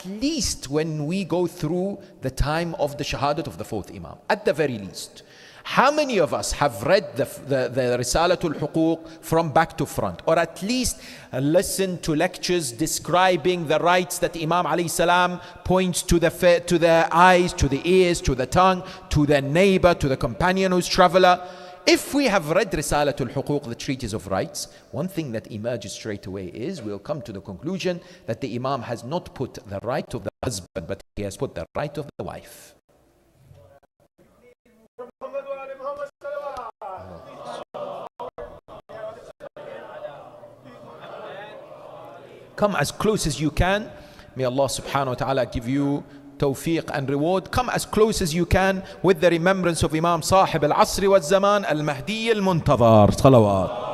least when we go through the time of the Shahadat of the fourth Imam, at the very least. How many of us have read the Risalatul Huquq from back to front, or at least listened to lectures describing the rights that Imam alayhi salam points to the eyes, to the ears, to the tongue, to the neighbor, to the companion who's traveler? If we have read Risalatul Huquq, the treatise of rights, one thing that emerges straight away is we'll come to the conclusion that the Imam has not put the right of the husband, but he has put the right of the wife. Come as close as you can. May Allah subhanahu wa ta'ala give you tawfiq and reward. Come as close as you can with the remembrance of Imam Sahib al-Asri wa zaman al-Mahdi al-Muntadhar. Salawat.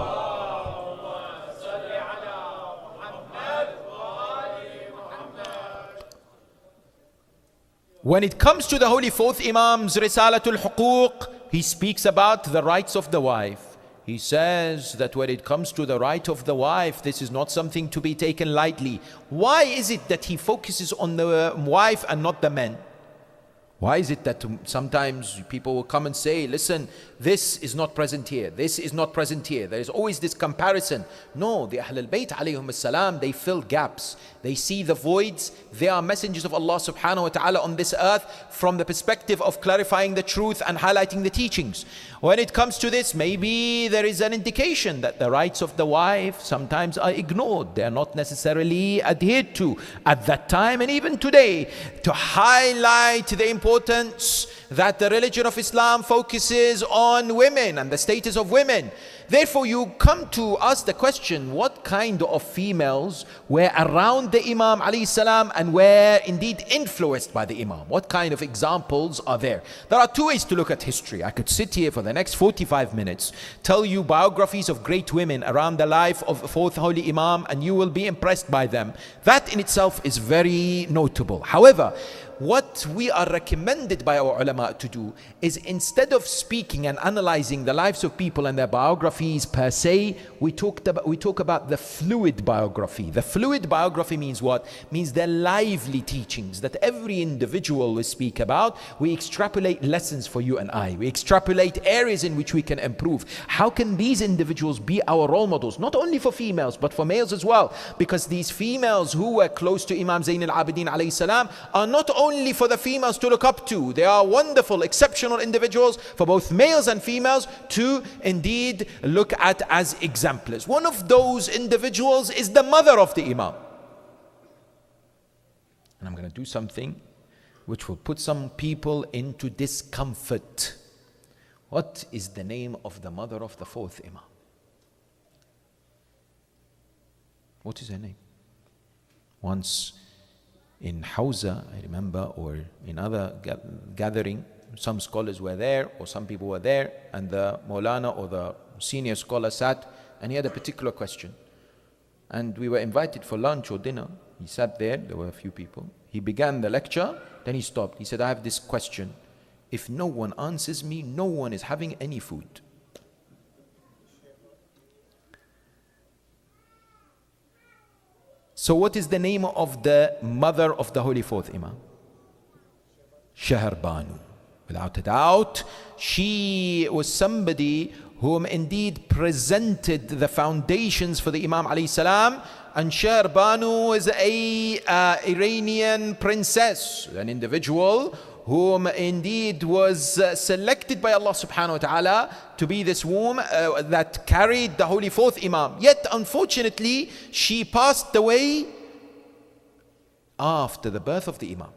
When it comes to the Holy Fourth Imam's Risalatul Huquq, he speaks about the rights of the wife. He says that when it comes to the right of the wife, this is not something to be taken lightly. Why is it that he focuses on the wife and not the men? Why is it that sometimes people will come and say, listen, this is not present here, this is not present here. There is always this comparison. No, the Ahlul Bayt alayhum salam, they fill gaps. They see the voids. They are messengers of Allah subhanahu wa ta'ala on this earth from the perspective of clarifying the truth and highlighting the teachings. When it comes to this, maybe there is an indication that the rights of the wife sometimes are ignored. They are not necessarily adhered to at that time and even today, to highlight the importance that the religion of Islam focuses on women and the status of women. Therefore, you come to ask the question, what kind of females were around the Imam alayhi salam and were indeed influenced by the Imam? What kind of examples are there? There are two ways to look at history. I could sit here for the next 45 minutes, tell you biographies of great women around the life of the fourth Holy Imam, and you will be impressed by them. That in itself is very notable. However, what we are recommended by our ulama to do is, instead of speaking and analyzing the lives of people and their biographies per se, we talk about the fluid biography. The fluid biography means what? Means the lively teachings that every individual will speak about. We extrapolate lessons for you and I. We extrapolate areas in which we can improve. How can these individuals be our role models? Not only for females, but for males as well. Because these females who were close to Imam Zayn al-Abidin alayhi salam are not only for the females to look up to. They are wonderful, exceptional individuals for both males and females to indeed look at as exemplars. One of those individuals is the mother of the Imam. And I'm going to do something which will put some people into discomfort. What is the name of the mother of the fourth Imam? What is her name? Once in Hausa, I remember, or in other gathering, some scholars were there, or some people were there, and the Maulana or the senior scholar sat, and he had a particular question. And we were invited for lunch or dinner. He sat there were a few people. He began the lecture, then he stopped. He said, I have this question. If no one answers me, no one is having any food. So what is the name of the mother of the Holy Fourth Imam? Shahr Banu. Without a doubt, she was somebody whom indeed presented the foundations for the Imam alayhi salam. And Shahr Banu is a Iranian princess, an individual whom indeed was selected by Allah subhanahu wa ta'ala to be this womb that carried the Holy Fourth Imam. Yet unfortunately, she passed away after the birth of the Imam.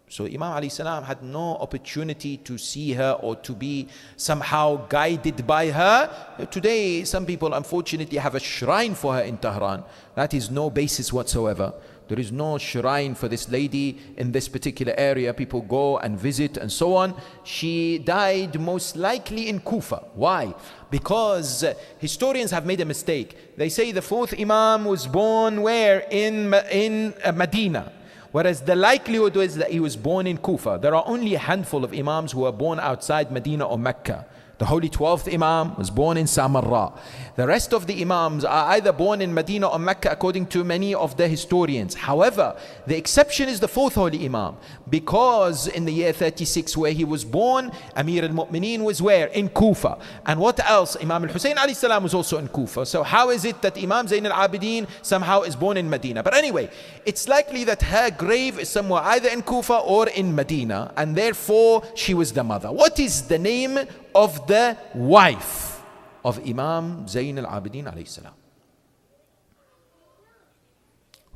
So Imam alayhi salam had no opportunity to see her or to be somehow guided by her. Today, some people unfortunately have a shrine for her in Tehran. That is no basis whatsoever. There is no shrine for this lady in this particular area. People go and visit and so on. She died most likely in Kufa. Why? Because historians have made a mistake. They say the fourth Imam was born where? In Medina. Whereas the likelihood is that he was born in Kufa. There are only a handful of Imams who are born outside Medina or Mecca. The holy 12th Imam was born in Samarra. The rest of the Imams are either born in Medina or Mecca according to many of the historians. However, the exception is the 4th holy Imam, because in the year 36 where he was born, Amir al-Mu'mineen was where? In Kufa. And what else? Imam al-Husayn alayhi salam was also in Kufa. So how is it that Imam Zayn al-Abidin somehow is born in Medina? But anyway, it's likely that her grave is somewhere either in Kufa or in Medina, and therefore she was the mother. What is the name of the wife of Imam Zayn al-Abidin alayhi salam,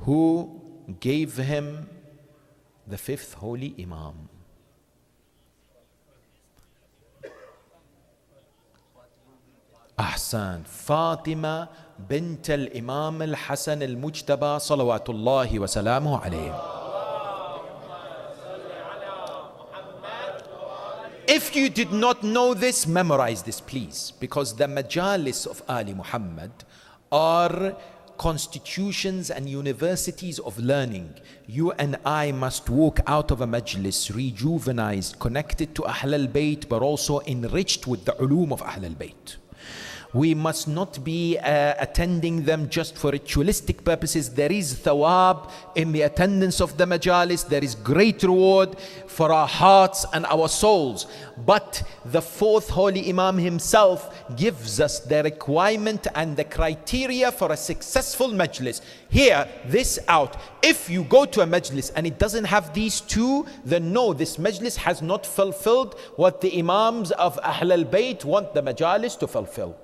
who gave him the 5th holy Imam? Ahsan, Fatima bint al-Imam al-Hasan al-Mujtaba salawatullahi wa salamuhu alayhi. If you did not know this, memorize this please, because the Majlis of Ali Muhammad are constitutions and universities of learning. You and I must walk out of a Majlis rejuvenized, connected to Ahlul Bayt, but also enriched with the ulum of Ahlul Bayt. We must not be attending them just for ritualistic purposes. There is thawab in the attendance of the majalis. There is great reward for our hearts and our souls. But the 4th holy Imam himself gives us the requirement and the criteria for a successful majlis. Hear this out. If you go to a majlis and it doesn't have these two, then no, this majlis has not fulfilled what the Imams of Ahlul Bayt want the majalis to fulfill.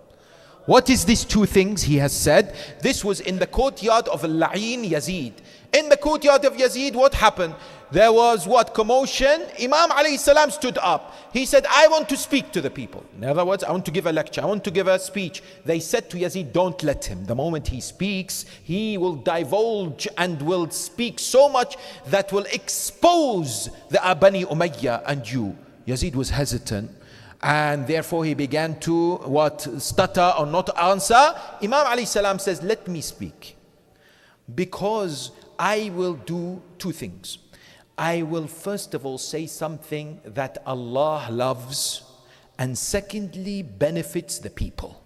What is these two things? He has said, this was in the courtyard of al-La'in Yazid. In the courtyard of Yazid, what happened? There was what? Commotion. Imam alayhi salam stood up. He said, I want to speak to the people. In other words, I want to give a lecture. I want to give a speech. They said to Yazid, don't let him. The moment he speaks, he will divulge and will speak so much that will expose the Bani Umayyah and you. Yazid was hesitant. And therefore he began to stutter or not answer. Imam alayhi salam says, let me speak, because I will do two things. I will first of all say something that Allah loves, and secondly benefits the people.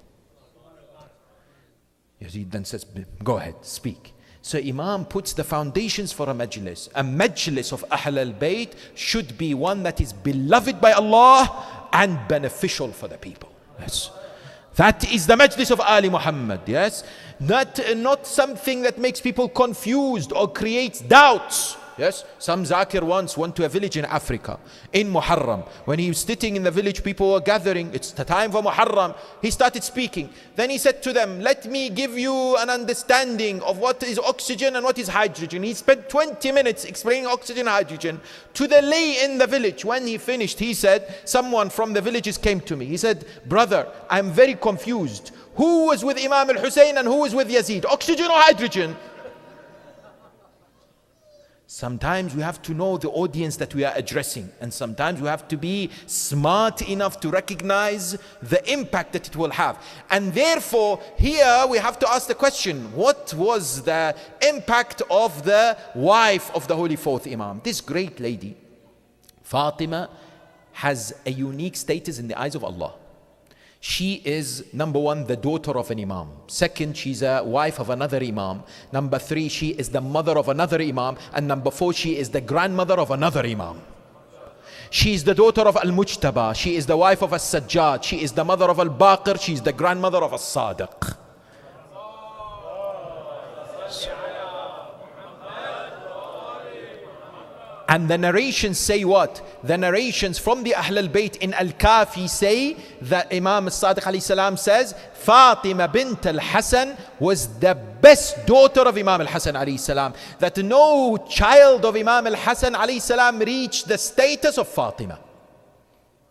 Yazid then says, go ahead, speak. So Imam puts the foundations for a majlis. A majlis of Ahlul Bayt should be one that is beloved by Allah and beneficial for the people. Yes. That is the majlis of Ali Muhammad. Yes. Not something that makes people confused or creates doubts. Yes, some Zakir once went to a village in Africa, in Muharram. When he was sitting in the village, people were gathering. It's the time for Muharram. He started speaking. Then he said to them, let me give you an understanding of what is oxygen and what is hydrogen. He spent 20 minutes explaining oxygen and hydrogen to the lay in the village. When he finished, he said, someone from the villages came to me. He said, brother, I'm very confused. Who was with Imam al-Husayn and who was with Yazid? Oxygen or hydrogen? Sometimes we have to know the audience that we are addressing, and sometimes we have to be smart enough to recognize the impact that it will have. And therefore, here we have to ask the question, what was the impact of the wife of the Holy 4th Imam? This great lady, Fatima, has a unique status in the eyes of Allah. She is, number one, the daughter of an Imam. Second, she's a wife of another Imam. Number three, she is the mother of another Imam. And number four, she is the grandmother of another Imam. She is the daughter of Al-Mujtaba. She is the wife of As-Sajjad. She is the mother of Al-Baqir. She is the grandmother of As-Sadiq. And the narrations say what? The narrations from the Ahlul Bayt in Al-Kafi say that Imam As-Sadiq alayhi salam says, Fatima bint al-Hasan was the best daughter of Imam al-Hasan alayhi salam. That no child of Imam al-Hasan alayhi salam reached the status of Fatima.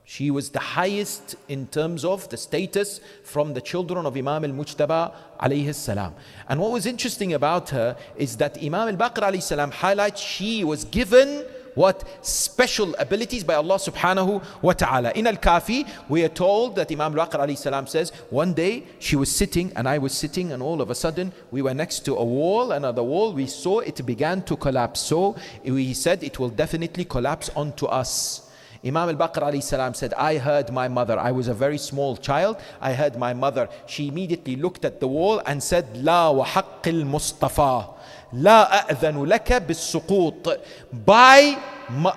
She was the highest in terms of the status from the children of Imam al-Mujtaba alayhi salam. And what was interesting about her is that Imam al-Baqir alayhi salam highlights she was given what? Special abilities by Allah subhanahu wa ta'ala. In Al-Kafi, we are told that Imam al-Baqir alayhi salam says, one day she was sitting and I was sitting, and all of a sudden we were next to a wall, and on the wall we saw it began to collapse. So he said it will definitely collapse onto us. Imam al-Baqir alayhi salam said, I heard my mother. I was a very small child. I heard my mother. She immediately looked at the wall and said, La wa haqqil Mustafa. La a'adhanu laka bis-suqut. By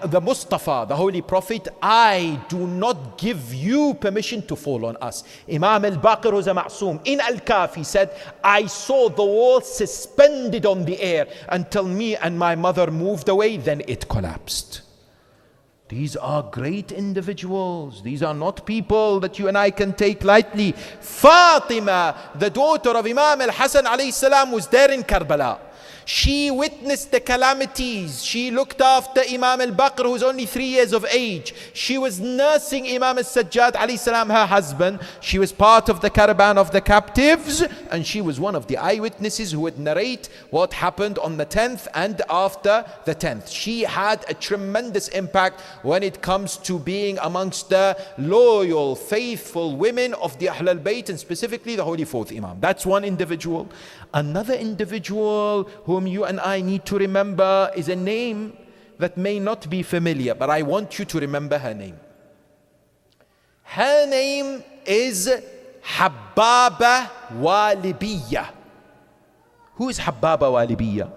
the Mustafa, the Holy Prophet, I do not give you permission to fall on us. Imam al-Baqir, who's a ma'soom, in Al-Kafi said, I saw the wall suspended on the air until me and my mother moved away, then it collapsed. These are great individuals. These are not people that you and I can take lightly. Fatima, the daughter of Imam al-Hasan alayhi salam, was there in Karbala. She witnessed the calamities. She looked after Imam al-Baqir, who was only 3 years of age. She was nursing Imam al-Sajjad alayhi salam, her husband. She was part of the caravan of the captives, and she was one of the eyewitnesses who would narrate what happened on the 10th and after the 10th. She had a tremendous impact when it comes to being amongst the loyal, faithful women of the Ahlul Bayt, and specifically the Holy Fourth Imam. That's one individual. Another individual whom you and I need to remember is a name that may not be familiar, but I want you to remember her name. Her name is Habbaba Walibiyya. Who is Habbaba Walibiyya?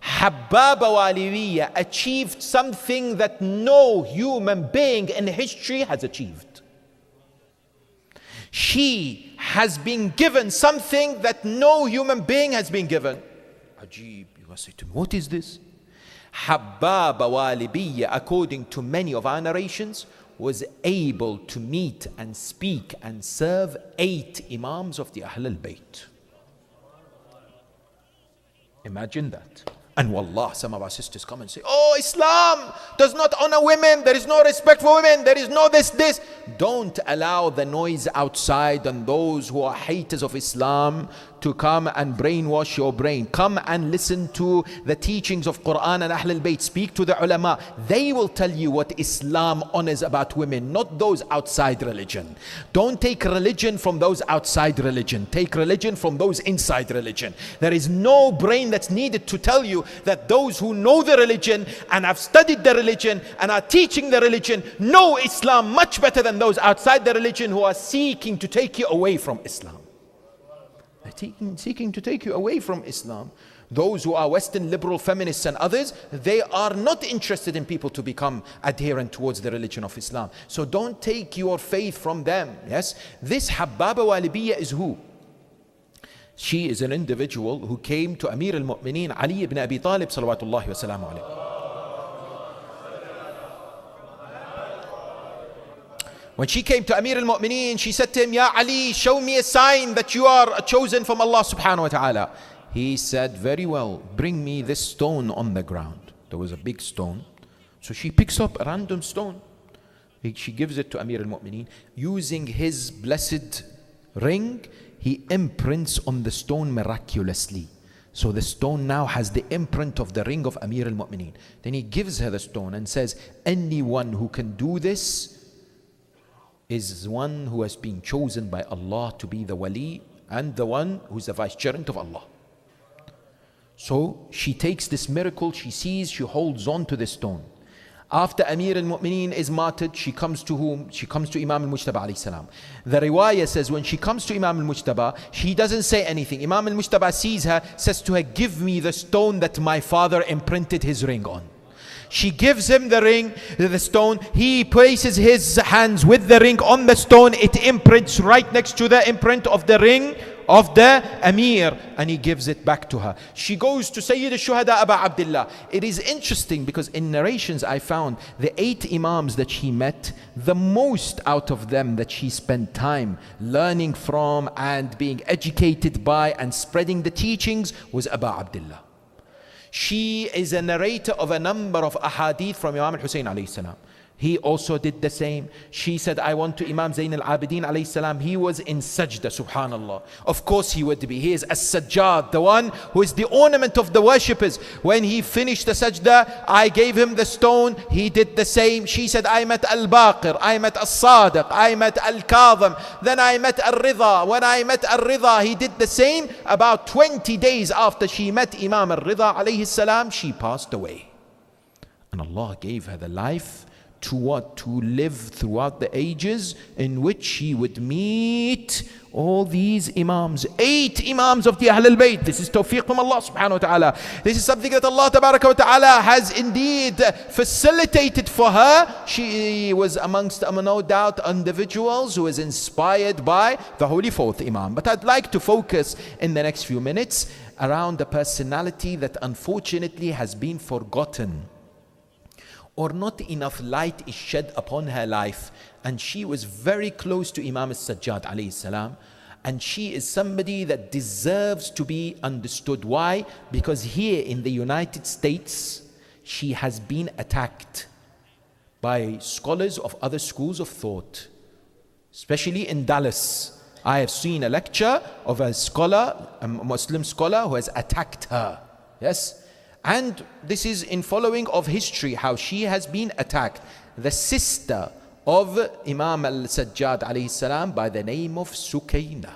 Habbaba Walibiyya achieved something that no human being in history has achieved. She has been given something that no human being has been given. Ajib, you must say to me, what is this? Habbaba Walibiyya, according to many of our narrations, was able to meet and speak and serve 8 Imams of the Ahlul Bayt. Imagine that. And wallah, some of our sisters come and say, oh, Islam does not honor women. There is no respect for women. There is no this. Don't allow the noise outside and those who are haters of Islam to come and brainwash your brain. Come and listen to the teachings of Quran and Ahlul Bayt. Speak to the ulama. They will tell you what Islam honors about women, not those outside religion. Don't take religion from those outside religion. Take religion from those inside religion. There is no brain that's needed to tell you that those who know the religion and have studied the religion and are teaching the religion know Islam much better than those outside the religion who are seeking to take you away from Islam. They're seeking to take you away from Islam. Those who are Western liberal feminists and others, they are not interested in people to become adherent towards the religion of Islam. So don't take your faith from them. Yes, this Habbaba Walibiyya is who? She is an individual who came to Amir al-Mu'mineen Ali ibn Abi Talib salawatullahi wa salamu alayhi. When she came to Amir al-Mu'mineen, she said to him, Ya Ali, show me a sign that you are chosen from Allah subhanahu wa ta'ala. He said, very well, bring me this stone on the ground. There was a big stone. So she picks up a random stone. She gives it to Amir al-Mu'mineen. Using his blessed ring, he imprints on the stone miraculously. So the stone now has the imprint of the ring of Amir al-Mu'mineen. Then he gives her the stone and says, anyone who can do this is one who has been chosen by Allah to be the wali and the one who's the vicegerent of Allah. So she takes this miracle, she sees, she holds on to the stone. After Amir al-Mu'mineen is martyred, she comes to whom? She comes to Imam al-Mujtaba alayhi salam. The riwayah says when she comes to Imam al-Mujtaba, she doesn't say anything. Imam al-Mujtaba sees her, says to her, give me the stone that my father imprinted his ring on. She gives him the ring, the stone. He places his hands with the ring on the stone. It imprints right next to the imprint of the ring of the Amir, and he gives it back to her. She goes to Sayyid al-Shuhada Aba Abdullah. It is interesting because in narrations I found the 8 Imams that she met, the most out of them that she spent time learning from and being educated by and spreading the teachings was Aba Abdullah. She is a narrator of a number of ahadith from Imam al-Husayn alayhi salam. He also did the same. She said, I want to Imam Zayn al-Abidin alayhi salam. He was in sajda, subhanallah. Of course he would be. He is as-sajjad, the one who is the ornament of the worshippers. When he finished the sajda, I gave him the stone. He did the same. She said, I met al-Baqir, I met al-Sadiq, I met al-Kadhim, then I met al-Ridha. When I met al-Ridha, he did the same. About 20 days after she met Imam al-Ridha alayhi salam, she passed away. And Allah gave her the life to what? To live throughout the ages in which she would meet all these Imams. 8 Imams of the Ahlul Bayt. This is tawfiq from Allah subhanahu wa ta'ala. This is something that Allah tabaraka wa ta'ala has indeed facilitated for her. She was amongst, no doubt, individuals who was inspired by the Holy Fourth Imam. But I'd like to focus in the next few minutes around a personality that unfortunately has been forgotten, or not enough light is shed upon her life. And she was very close to Imam al-Sajjad alayhi salam, and she is somebody that deserves to be understood. Why? Because here in the United States, she has been attacked by scholars of other schools of thought, especially in Dallas. I have seen a lecture of a scholar, a Muslim scholar, who has attacked her. Yes? And this is in following of history, how she has been attacked. The sister of Imam al-Sajjad alayhi salam by the name of Sukayna.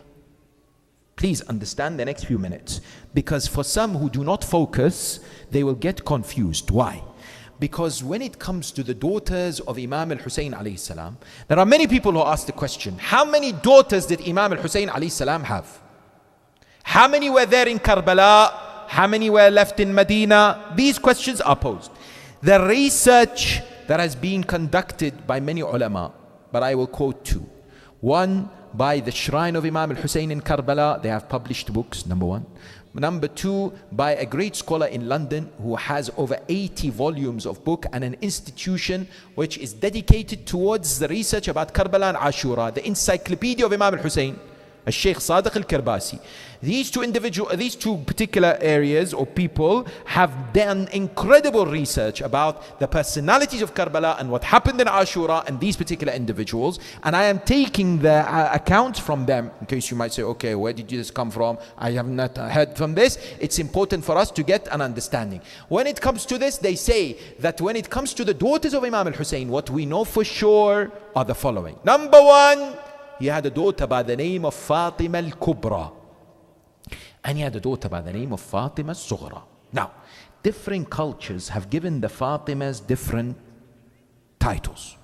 Please understand the next few minutes, because for some who do not focus, they will get confused. Why? Because when it comes to the daughters of Imam al-Husayn alayhi salam, there are many people who ask the question, how many daughters did Imam al-Husayn alayhi salam have? How many were there in Karbala? How many were left in Medina? These questions are posed. The research that has been conducted by many ulama, but I will quote 2. One, by the shrine of Imam al-Husayn in Karbala. They have published books, number 1. Number 2, by a great scholar in London who has over 80 volumes of book, and an institution which is dedicated towards the research about Karbala and Ashura, the Encyclopedia of Imam al-Husayn, al-Sheikh Sadiq al-Kirbasi. These two particular areas or people have done incredible research about the personalities of Karbala and what happened in Ashura and these particular individuals. And I am taking the accounts from them, in case you might say, okay, where did this come from? I have not heard from this. It's important for us to get an understanding. When it comes to this, they say that when it comes to the daughters of Imam al-Husayn, what we know for sure are the following. Number 1, he had a daughter by the name of Fatima al-Kubra. And he had a daughter by the name of Fatima al-Sughra. Now, different cultures have given the Fatimas different titles.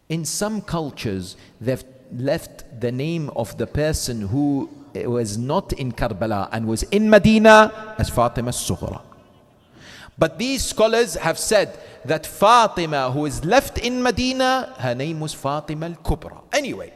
In some cultures, they've left the name of the person who was not in Karbala and was in Medina as Fatima al-Sughra. But these scholars have said that Fatima, who is left in Medina, her name was Fatima al-Kubra. Anyway,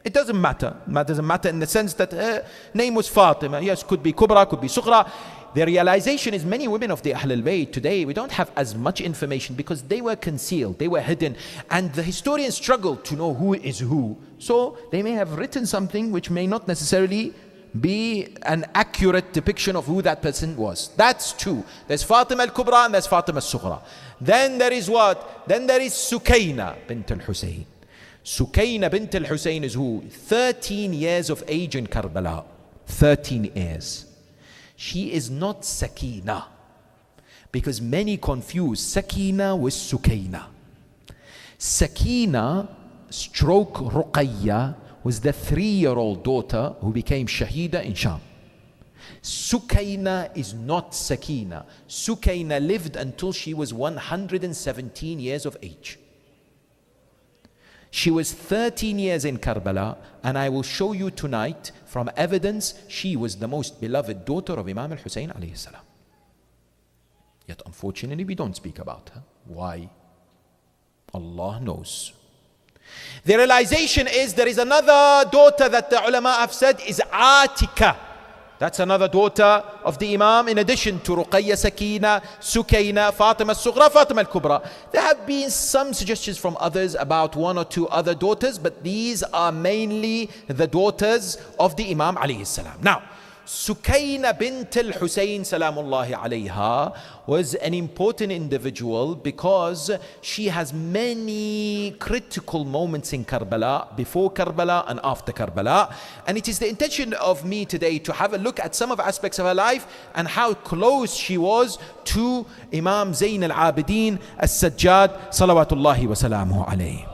it doesn't matter. It doesn't matter in the sense that her name was Fatima. Yes, could be Kubra, could be Sughra. The realization is many women of the Ahlul Bayt today, we don't have as much information because they were concealed, they were hidden. And the historians struggled to know who is who. So they may have written something which may not necessarily be an accurate depiction of who that person was. That's 2. There's Fatima al-Kubra and there's Fatima al-Sughra. Then there is what? Then there is Sukayna bint al-Husayn. Sukayna bint al-Husayn is who? 13 years of age in Karbala. 13 years. She is not Sakina, because many confuse Sakina with Sukayna. Sakina stroke Ruqayya was the 3-year-old daughter who became Shahida in Sham. Sukayna is not Sakina. Sukayna lived until she was 117 years of age. She was 13 years in Karbala, and I will show you tonight from evidence she was the most beloved daughter of Imam al-Husayn alayhi salam. Yet unfortunately we don't speak about her. Why? Allah knows. The realization is there is another daughter that the ulama have said is Atika. That's another daughter of the Imam, in addition to Ruqayya, Sakina, Sukayna, Fatima al-Sughra, Fatima al-Kubra. There have been some suggestions from others about 1 or 2 other daughters, but these are mainly the daughters of the Imam alayhi salam. Now, Sukayna bint al-Husayn salamullahi alayha was an important individual because she has many critical moments in Karbala, before Karbala and after Karbala. And it is the intention of me today to have a look at some of the aspects of her life and how close she was to Imam Zayn al-Abidin al-Sajjad salawatullahi wa salamuhu alayhi.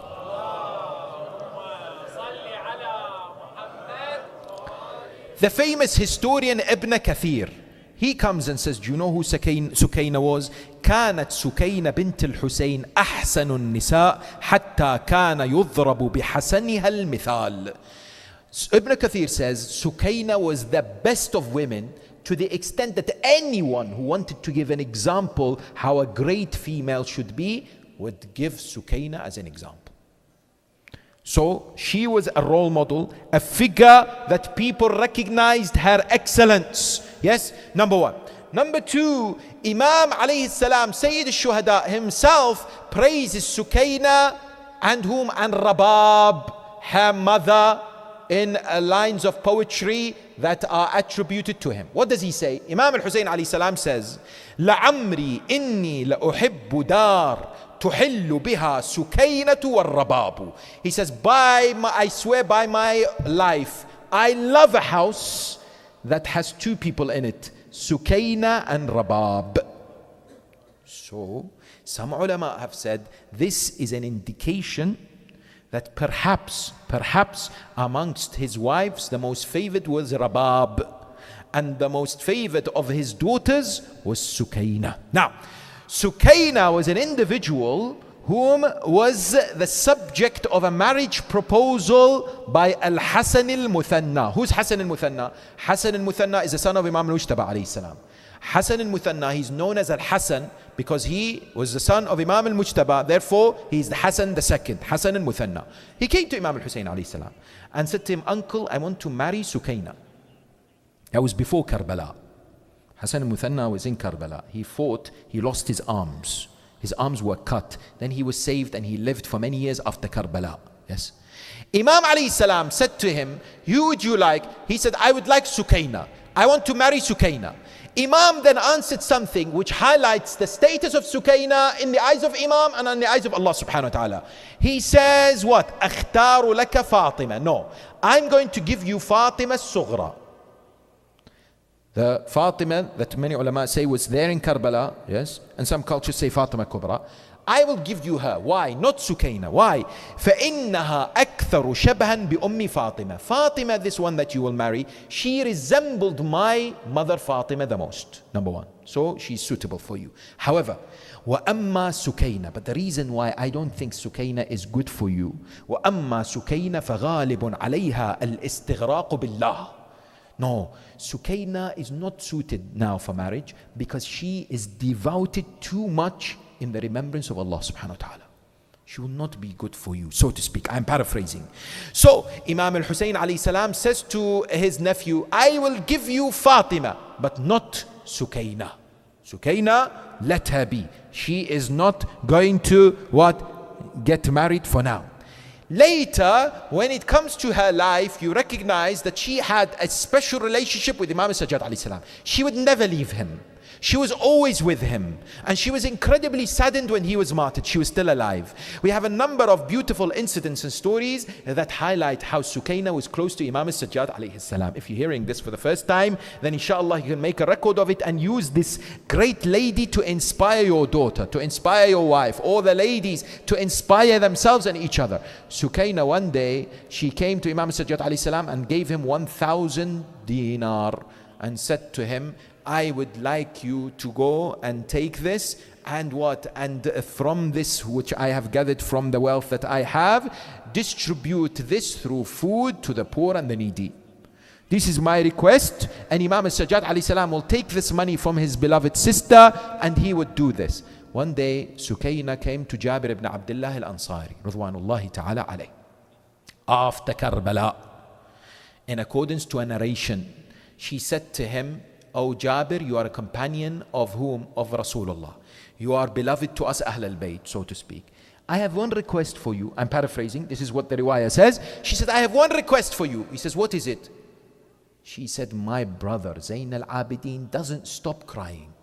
The famous historian Ibn Kathir, He comes and says, do you know who Sukayna was? كانت سكينة بنت الحسين أحسن النساء حتى كان يضرب بحسنها المثال. Ibn Kathir says Sukayna was the best of women, to the extent that anyone who wanted to give an example how a great female should be would give Sukayna as an example. So she was a role model, a figure that people recognized her excellence. Yes, number one. Number two, Imam alayhi salam, Sayyid al-Shuhada himself praises Sukayna and whom? And Rabab, her mother, in lines of poetry that are attributed to him. What does he say? Imam al-Husayn alayhi salam says, لَعَمْرِي إِنِّي لَأُحِبُّ دَارٍ تُحِلُّ بِهَا سُكَيْنَةُ وَالرَّبَابُ. He says, I swear by my life, I love a house that has two people in it, Sukayna and Rabab. So, some ulama have said this is an indication that perhaps amongst his wives, the most favored was Rabab, and the most favored of his daughters was Sukayna. Now, Sukayna was an individual whom was the subject of a marriage proposal by Al-Hasan al-Muthanna. Who's Hasan al-Muthanna? Hasan al-Muthanna is the son of Imam al-Mujtaba alayhi salam. Hasan al-Muthanna, he's known as Al-Hasan because he was the son of Imam al-Mujtaba, therefore he's the Hasan the second, Hasan al-Muthanna. He came to Imam al-Husayn alayhi salam and said to him, uncle, I want to marry Sukayna. That was before Karbala. Hasan al-Muthanna was in Karbala. He fought, he lost his arms. His arms were cut. Then he was saved and he lived for many years after Karbala. Yes. Imam alayhi salam said to him, who would you like? He said, I would like Sukayna. I want to marry Sukayna. Imam then answered something which highlights the status of Sukayna in the eyes of Imam and in the eyes of Allah subhanahu wa ta'ala. He says what? أختار لك فاطمة. No, I'm going to give you Fatima Sughra. The Fatima that many ulama say was there in Karbala, yes, and some cultures say Fatima Kubra. I will give you her. Why? Not Sukayna. Why? فَإِنَّهَا أَكْثَرُ شَبْهًا بِأُمِّ فَاطِمَةَ. Fatima, this one that you will marry, she resembled my mother Fatima the most. Number one. So she's suitable for you. However, وَأَمَّا سُكَيْنَ. But the reason why I don't think Sukayna is good for you, وَأَمَّا سُكَيْنَ فَغَالِبٌ عَلَيْهَا الْإِسْتِغْرَاقُ بِاللَّهِ. No, Sukayna is not suited now for marriage because she is devoted too much in the remembrance of Allah subhanahu wa ta'ala. She will not be good for you, so to speak. I'm paraphrasing. So Imam al-Husayn alayhi salam says to his nephew, I will give you Fatima, but not Sukayna. Sukayna, let her be. She is not going to get married for now. Later, when it comes to her life, you recognize that she had a special relationship with Imam Sajjad alayhi salam. She would never leave him. She was always with him. And she was incredibly saddened when he was martyred. She was still alive. We have a number of beautiful incidents and stories that highlight how Sukayna was close to Imam Sajjad alayhi salam. If you're hearing this for the first time, then inshallah you can make a record of it and use this great lady to inspire your daughter, to inspire your wife, or the ladies to inspire themselves and each other. Sukayna, one day, she came to Imam Sajjad alayhi salam and gave him 1,000 dinar and said to him, I would like you to go and take this and from this which I have gathered from the wealth that I have, distribute this through food to the poor and the needy. This is my request, and Imam al-Sajjad alayhi salam will take this money from his beloved sister and he would do this. One day Sukayna came to Jabir ibn Abdullah al-Ansari radwanullahi ta'ala alayh after Karbala. In accordance to a narration, she said to him, O Jabir, you are a companion of whom? Of Rasulullah. You are beloved to us Ahlul Bayt, so to speak. I have one request for you. I'm paraphrasing. This is what the riwayah says. She said, I have one request for you. He says, what is it? She said, my brother Zayn al-Abidin doesn't stop crying.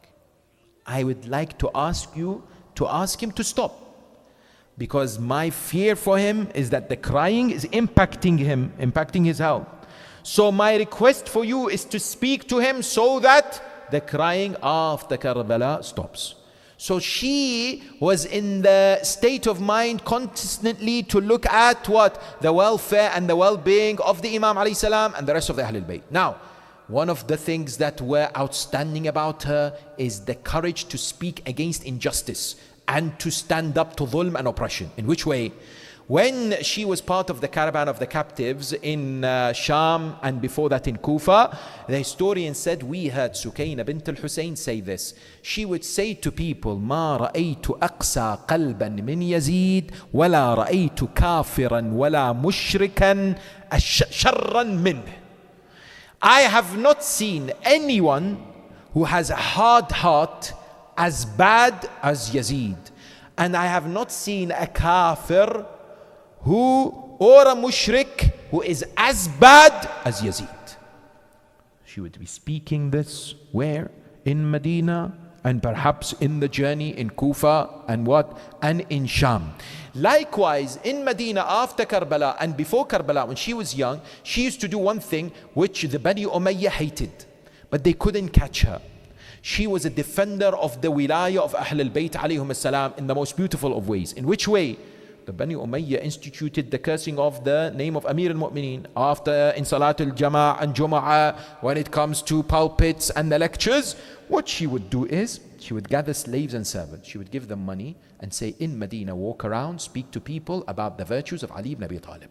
I would like to ask you to ask him to stop. Because my fear for him is that the crying is impacting him, impacting his health. So my request for you is to speak to him so that the crying after Karbala stops. So she was in the state of mind constantly to look at the welfare and the well-being of the Imam alayhi salam and the rest of the Ahlul Bayt. Now, one of the things that were outstanding about her is the courage to speak against injustice and to stand up to dhulm and oppression. In which way? When she was part of the caravan of the captives in Sham and before that in Kufa, the historian said, we heard Sukayna bint al-Husayn say this. She would say to people, ما رأيت أقسى قلبا من يزيد ولا رأيت كافرا ولا مشركا شرا منه. I have not seen anyone who has a hard heart as bad as Yazid, and I have not seen a kafir or a mushrik who is as bad as Yazid. She would be speaking this where? In Medina, and perhaps in the journey in Kufa and what? And in Sham. Likewise, in Medina after Karbala and before Karbala, when she was young, she used to do one thing which the Bani Umayyah hated, but they couldn't catch her. She was a defender of the wilayah of Ahlul Bayt alayhum salam in the most beautiful of ways. In which way? The Bani Umayyah instituted the cursing of the name of Amir al-Mu'mineen after in Salatul Jama'ah and Jum'ah. When it comes to pulpits and the lectures, what she would do is she would gather slaves and servants. She would give them money and say, in Medina, walk around, speak to people about the virtues of Ali ibn Abi Talib.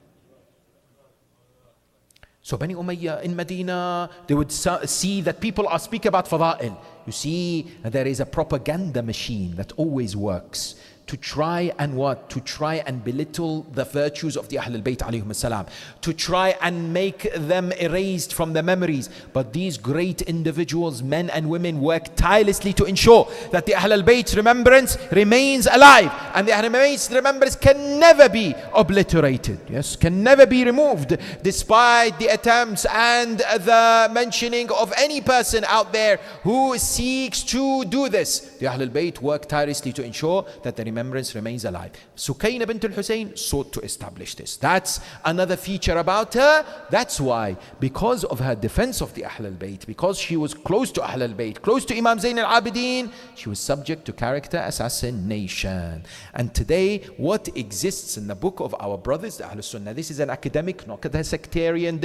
So Bani Umayyah in Medina, they would see that people are speaking about Fada'il. You see, there is a propaganda machine that always works to try and what? To try and belittle the virtues of the Ahlul Bayt alayhum salam, to try and make them erased from the memories. But these great individuals, men and women, work tirelessly to ensure that the Ahlul Bayt remembrance remains alive, and the Ahlul Bayt remembrance can never be obliterated, yes, can never be removed, despite the attempts and the mentioning of any person out there who seeks to do this. The Ahlul Bayt work tirelessly to ensure that the remembrance remains alive. Sukayna bint al-Husayn sought to establish this. That's another feature about her. That's why, because of her defense of the Ahlul Bayt, because she was close to Ahlul Bayt, close to Imam Zayn al-Abidin, she was subject to character assassination. And today, what exists in the book of our brothers, the Ahlul Sunnah, this is an academic, not a sectarian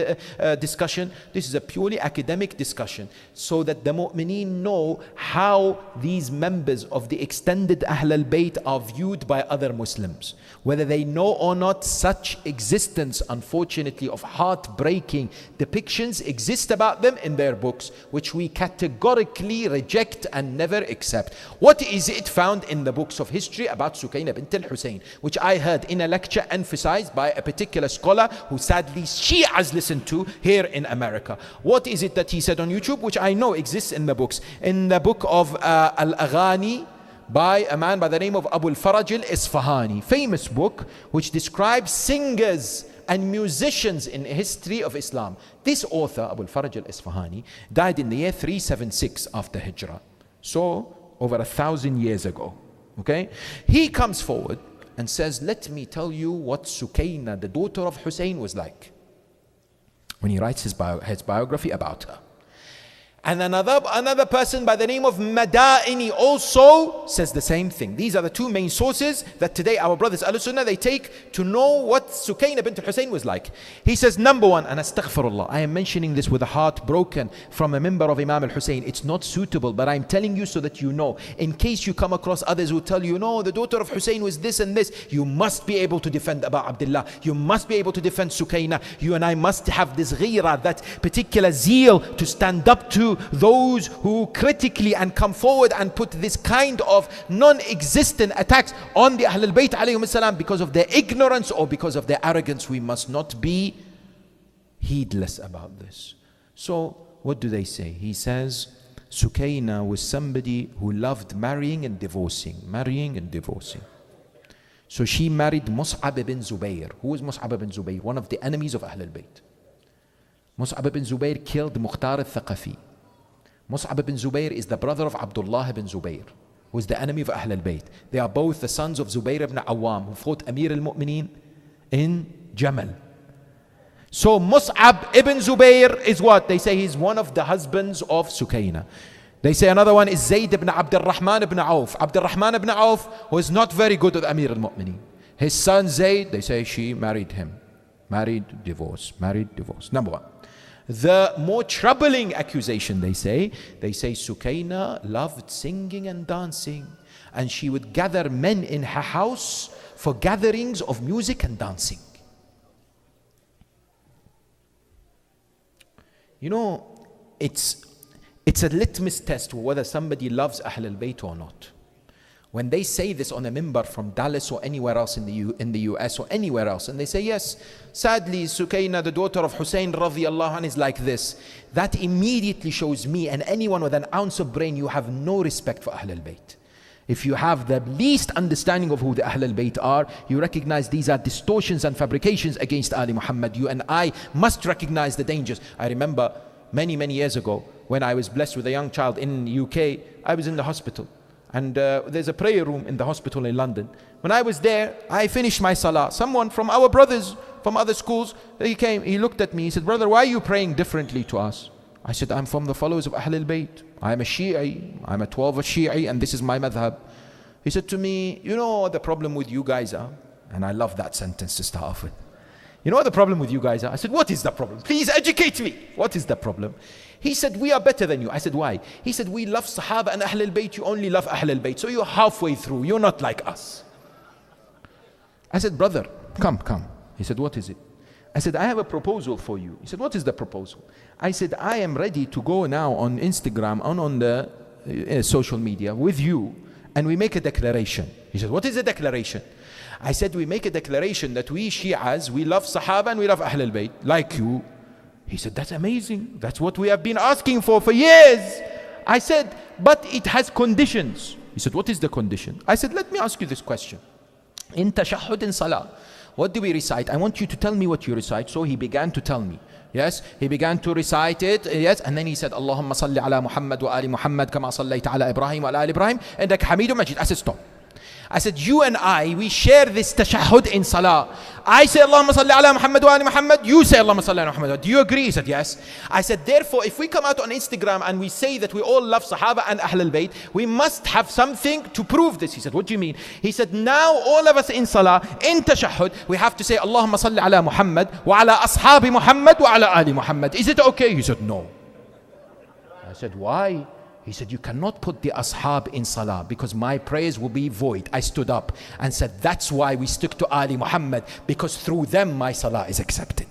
discussion. This is a purely academic discussion, so that the mu'mineen know how these members of the extended Ahlul Bayt are viewed by other Muslims. Whether they know or not, such existence, unfortunately, of heartbreaking depictions exist about them in their books, which we categorically reject and never accept. What is it found in the books of history about Sukayna bint al-Husayn, which I heard in a lecture emphasized by a particular scholar who sadly Shias listen to here in America? What is it that he said on YouTube, which I know exists in the books? In the book of Al-Aghani, by a man by the name of Abu al-Faraj al-Isfahani, famous book which describes singers and musicians in history of Islam. This author, Abu al-Faraj al-Isfahani, died in the year 376 after Hijrah, so over 1,000 years ago. Okay, he comes forward and says, let me tell you what Sukayna, the daughter of Husayn, was like, when he writes his biography about her. And another person by the name of Madaini also says the same thing. These are the two main sources that today our brothers Ahlul Sunnah, they take to know what Sukayna bint al-Husayn was like. He says, number one, and astaghfirullah, I am mentioning this with a heart broken from a member of Imam al-Husayn. It's not suitable, but I'm telling you so that you know. In case you come across others who tell you, no, the daughter of Husayn was this and this, you must be able to defend Abu Abdullah. You must be able to defend Sukayna. You and I must have this ghira, that particular zeal to stand up to those who critically and come forward and put this kind of non-existent attacks on the Ahlul Bayt alayhum salam because of their ignorance or because of their arrogance. We must not be heedless about this. So what do they say? He says Sukayna was somebody who loved marrying and divorcing. So she married Mus'ab ibn Zubayr. Who was Mus'ab ibn Zubayr? One of the enemies of Ahlul Bayt. Mus'ab ibn Zubayr killed Mukhtar al-Thaqafi. Mus'ab ibn Zubayr is the brother of Abdullah ibn Zubayr, who is the enemy of Ahlul Bayt. They are both the sons of Zubayr ibn Awam, who fought Amir al-Mu'mineen in Jamal. So Mus'ab ibn Zubayr is what? They say he's one of the husbands of Sukayna. They say another one is Zayd ibn Abdul Rahman ibn Auf. Abdul Rahman ibn Auf was not very good with Amir al-Mu'mineen. His son Zayd, they say she married him. Married, divorce. Number one. The more troubling accusation, they say Sukayna loved singing and dancing, and she would gather men in her house for gatherings of music and dancing. You know, it's a litmus test whether somebody loves Ahlul Bayt or not. When they say this on a mimbar from Dallas or anywhere else in the US or anywhere else, and they say, yes, sadly, Sukayna, the daughter of Husayn radiyallahu anh, is like this, that immediately shows me and anyone with an ounce of brain, you have no respect for Ahlul Bayt. If you have the least understanding of who the Ahlul Bayt are, you recognize these are distortions and fabrications against Ali Muhammad. You and I must recognize the dangers. I remember many years ago when I was blessed with a young child in UK, I was in the hospital. And there's a prayer room in the hospital in London. When I was there, I finished my salah. Someone from our brothers from other schools, he came, he looked at me, he said, brother, why are you praying differently to us? I said, I'm from the followers of Ahlul Bayt. I'm a Shi'i, I'm a 12 Shi'i, and this is my madhab. He said to me, you know what the problem with you guys are? And I love that sentence to start off with. You know what the problem with you guys are? I said, what is the problem? Please educate me. What is the problem? He said, we are better than you. I said, why? He said, we love Sahaba and Ahlul Bayt. You only love Ahlul Bayt. So you're halfway through. You're not like us. I said, brother, come. He said, what is it? I said, I have a proposal for you. He said, what is the proposal? I said, I am ready to go now on Instagram, on the social media with you, and we make a declaration. He said, what is the declaration? I said, we make a declaration that we Shi'as, we love Sahaba and we love Ahlul Bayt, like you. He said, that's amazing. That's what we have been asking for years. I said, but it has conditions. He said, what is the condition? I said, let me ask you this question. In tashahhud in salah, what do we recite? I want you to tell me what you recite. So he began to tell me. Yes, he began to recite it. Yes, and then he said, Allahumma salli ala Muhammad wa ali Muhammad kama sallayta ala Ibrahim wa ala ali Ibrahim innaka Hamidun Majid. I said, stop. I said, you and I, we share this tashahhud in salah. I say, Allahumma salli ala Muhammad wa ali Muhammad. You say, Allahumma salli ala Muhammad. Do you agree? He said, yes. I said, therefore, if we come out on Instagram and we say that we all love Sahaba and Ahlul Bayt, we must have something to prove this. He said, what do you mean? He said, now all of us in salah, in tashahhud, we have to say, Allahumma salli ala Muhammad wa ala ashabi Muhammad wa ala ali Muhammad. Is it okay? He said, no. I said, why? He said, you cannot put the ashab in salah because my prayers will be void. I stood up and said, that's why we stick to Ali Muhammad, because through them my salah is accepted.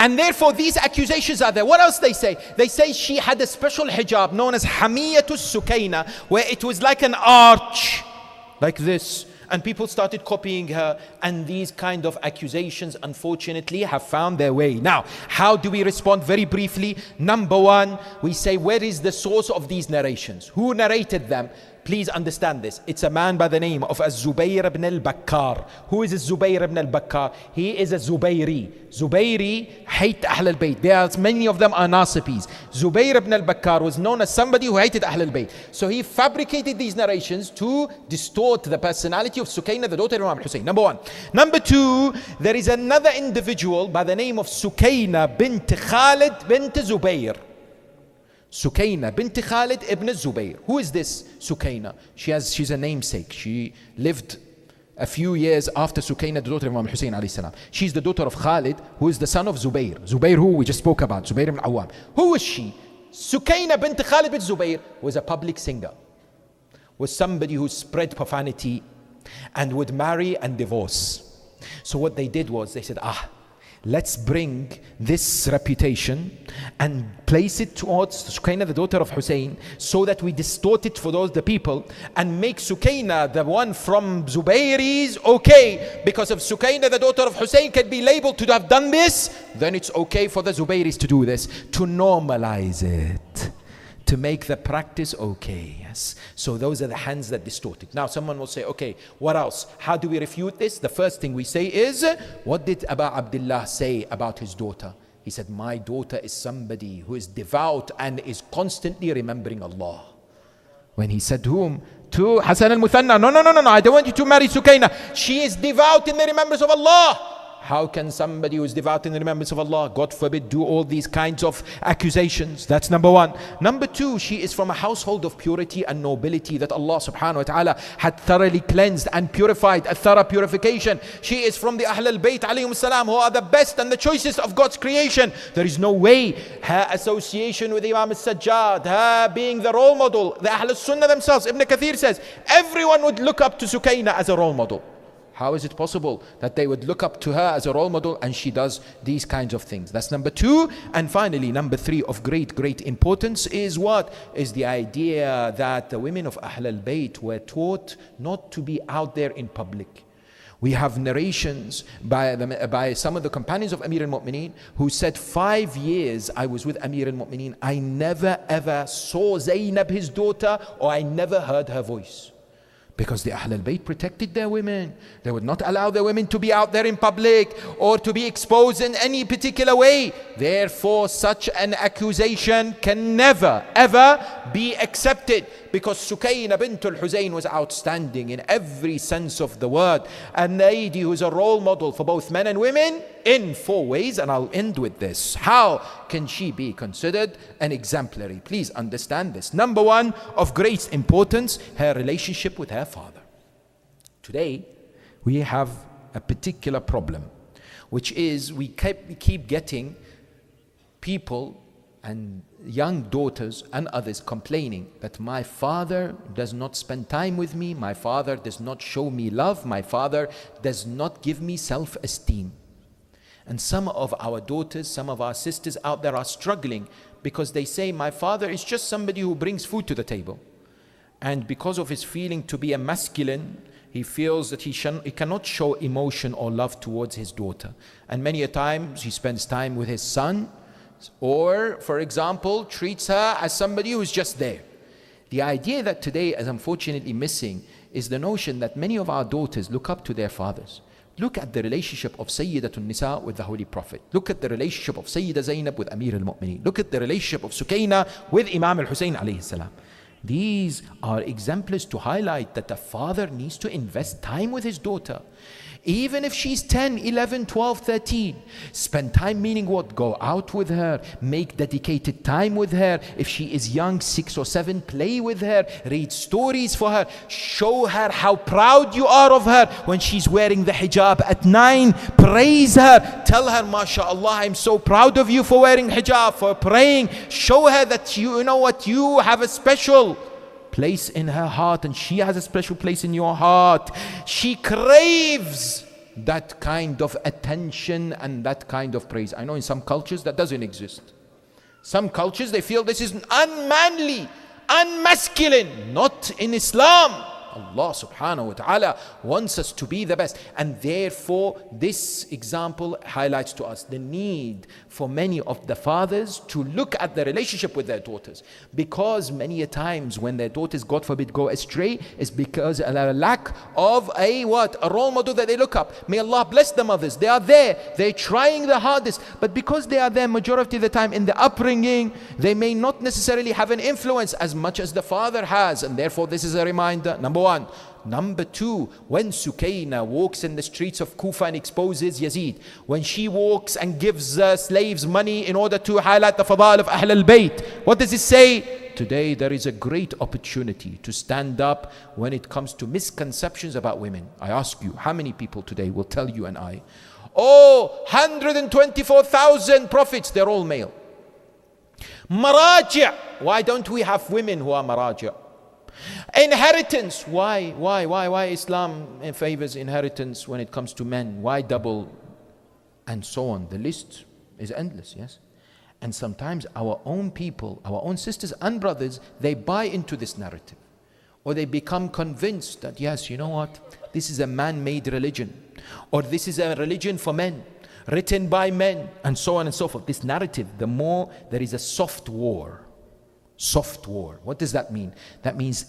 And therefore these accusations are there. What else they say? They say she had a special hijab known as Hamiyatus Sukayna, where it was like an arch, like this. And people started copying her. And these kind of accusations, unfortunately, have found their way. Now, how do we respond? Very briefly. Number one, we say, where is the source of these narrations? Who narrated them? Please understand this. It's a man by the name of Zubayr ibn al-Bakkar. Who is Zubayr ibn al-Bakkar? He is a Zubayri. Zubayri hate Ahlul Bayt. There are many of them are Nasipis. Zubayr ibn al-Bakkar was known as somebody who hated Ahlul Bayt. So he fabricated these narrations to distort the personality of Sukayna, the daughter of Imam al-Husayn. Number one. Number two, there is another individual by the name of Sukayna bint Khalid bint Zubayr. Sukayna bint Khalid ibn Zubayr. Who is this Sukayna? She's a namesake. She lived a few years after Sukayna, the daughter of Imam al-Husayn alayhi salam. She's the daughter of Khalid, who is the son of Zubayr. Zubayr, who we just spoke about, Zubayr ibn Awam. Who was she? Sukayna bint Khalid bin Zubayr was a public singer. Was somebody who spread profanity and would marry and divorce. So what they did was they said, let's bring this reputation and place it towards Sukayna, the daughter of Husayn, so that we distort it for the people and make Sukayna, the one from Zubayris, okay. Because if Sukayna, the daughter of Husayn, can be labeled to have done this, then it's okay for the Zubayris to do this, to normalize it, to make the practice okay. Yes. So those are the hands that distort it. Now someone will say, okay, what else? How do we refute this? The first thing we say is, what did Abu Abdullah say about his daughter? He said, my daughter is somebody who is devout and is constantly remembering Allah. When he said whom? To Hasan al-Muthanna. No, I don't want you to marry Sukayna. She is devout in the remembrance of Allah. How can somebody who is devout in the remembrance of Allah, God forbid, do all these kinds of accusations? That's number one. Number two, she is from a household of purity and nobility that Allah subhanahu wa ta'ala had thoroughly cleansed and purified, a thorough purification. She is from the Ahlul Bayt alayhim salam, who are the best and the choicest of God's creation. There is no way her association with Imam al-Sajjad, her being the role model, the Ahlul Sunnah themselves, Ibn Kathir says, everyone would look up to Sukayna as a role model. How is it possible that they would look up to her as a role model and she does these kinds of things? That's number two. And finally, number three of great importance is what? Is the idea that the women of Ahlul Bayt were taught not to be out there in public. We have narrations by some of the companions of Amir al-Mu'mineen who said, 5 years I was with Amir al-Mu'mineen, I never ever saw Zainab, his daughter, or I never heard her voice. Because the Ahlul Bayt protected their women. They would not allow their women to be out there in public or to be exposed in any particular way. Therefore, such an accusation can never, ever be accepted. Because Sukayna bint al-Husayn was outstanding in every sense of the word. A lady who is a role model for both men and women in 4 ways. And I'll end with this. How can she be considered an exemplary? Please understand this. Number one, of great importance, her relationship with her father. Today, we have a particular problem, which is we keep getting people and young daughters and others complaining that my father does not spend time with me, my father does not show me love, my father does not give me self-esteem. And some of our daughters, some of our sisters out there are struggling because they say, my father is just somebody who brings food to the table. And because of his feeling to be a masculine, he feels that he cannot show emotion or love towards his daughter. And many a times he spends time with his son, or, for example, treats her as somebody who is just there. The idea that today is unfortunately missing is the notion that many of our daughters look up to their fathers. Look at the relationship of Sayyidatun Nisa with the Holy Prophet. Look at the relationship of Sayyida Zainab with Amir al-Mu'mineen. Look at the relationship of Sukayna with Imam al-Husayn alayhi salam. These are exemplars to highlight that a father needs to invest time with his daughter. Even if she's 10, 11, 12, 13, spend time, meaning what? Go out with her, make dedicated time with her. If she is young, 6 or 7, play with her, read stories for her, show her how proud you are of her. When she's wearing the hijab at 9, praise her, tell her, MashaAllah, I'm so proud of you for wearing hijab, for praying. Show her that you know what, you have a special place in her heart and she has a special place in your heart. She craves that kind of attention and that kind of praise. I know in some cultures that doesn't exist. Some cultures, they feel this is unmanly, unmasculine. Not in Islam. Allah subhanahu wa ta'ala wants us to be the best. And therefore, this example highlights to us the need for many of the fathers to look at the relationship with their daughters. Because many a times when their daughters, God forbid, go astray, is because of a lack of a role model that they look up. May Allah bless the mothers. They are there. They're trying the hardest. But because they are there majority of the time in the upbringing, they may not necessarily have an influence as much as the father has. And therefore, this is a reminder. Number one. Number two, when Sukayna walks in the streets of Kufa and exposes Yazid, when she walks and gives slaves money in order to highlight the fadail of Ahlul Bayt, what does it say? Today there is a great opportunity to stand up when it comes to misconceptions about women. I ask you, how many people today will tell you and I, 124,000 prophets, they're all male. Maraji', why don't we have women who are maraji'? Inheritance, why Islam favors inheritance when it comes to men? Why double? And so on. The list is endless, yes? And sometimes our own people, our own sisters and brothers, they buy into this narrative. Or they become convinced that, yes, you know what? This is a man-made religion. Or this is a religion for men, written by men, and so on and so forth. This narrative, the more there is a soft war. Soft war. What does that mean? That means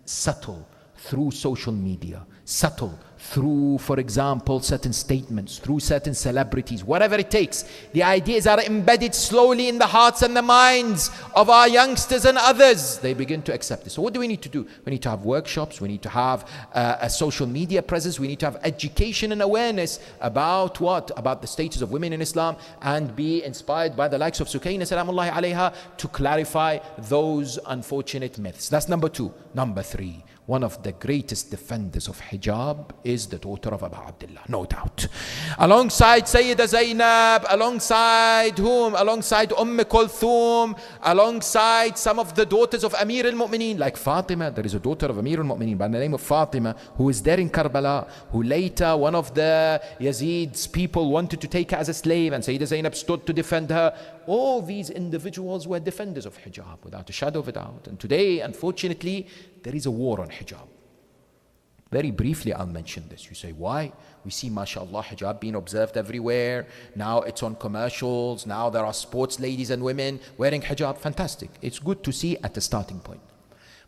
subtle, through social media, subtle, through, for example, certain statements, through certain celebrities, whatever it takes. The ideas are embedded slowly in the hearts and the minds of our youngsters and others. They begin to accept this. So what do we need to do? We need to have workshops. We need to have a social media presence. We need to have education and awareness about what? About the status of women in Islam, and be inspired by the likes of Sukayna salamullahi alayha to clarify those unfortunate myths. That's number 2. Number 3. One of the greatest defenders of hijab is the daughter of Abu Abdullah, no doubt. Alongside Sayyida Zainab, alongside whom? Alongside Kulthum, alongside some of the daughters of Amir al-Mu'mineen, like Fatima. There is a daughter of Amir al-Mu'mineen by the name of Fatima, who is there in Karbala, who later one of the Yazid's people wanted to take her as a slave, and Sayyida Zainab stood to defend her. All these individuals were defenders of hijab, without a shadow of a doubt. And today, unfortunately, there is a war on hijab. Very briefly, I'll mention this. You say, why? We see, mashallah, hijab being observed everywhere. Now it's on commercials. Now there are sports ladies and women wearing hijab. Fantastic. It's good to see at the starting point.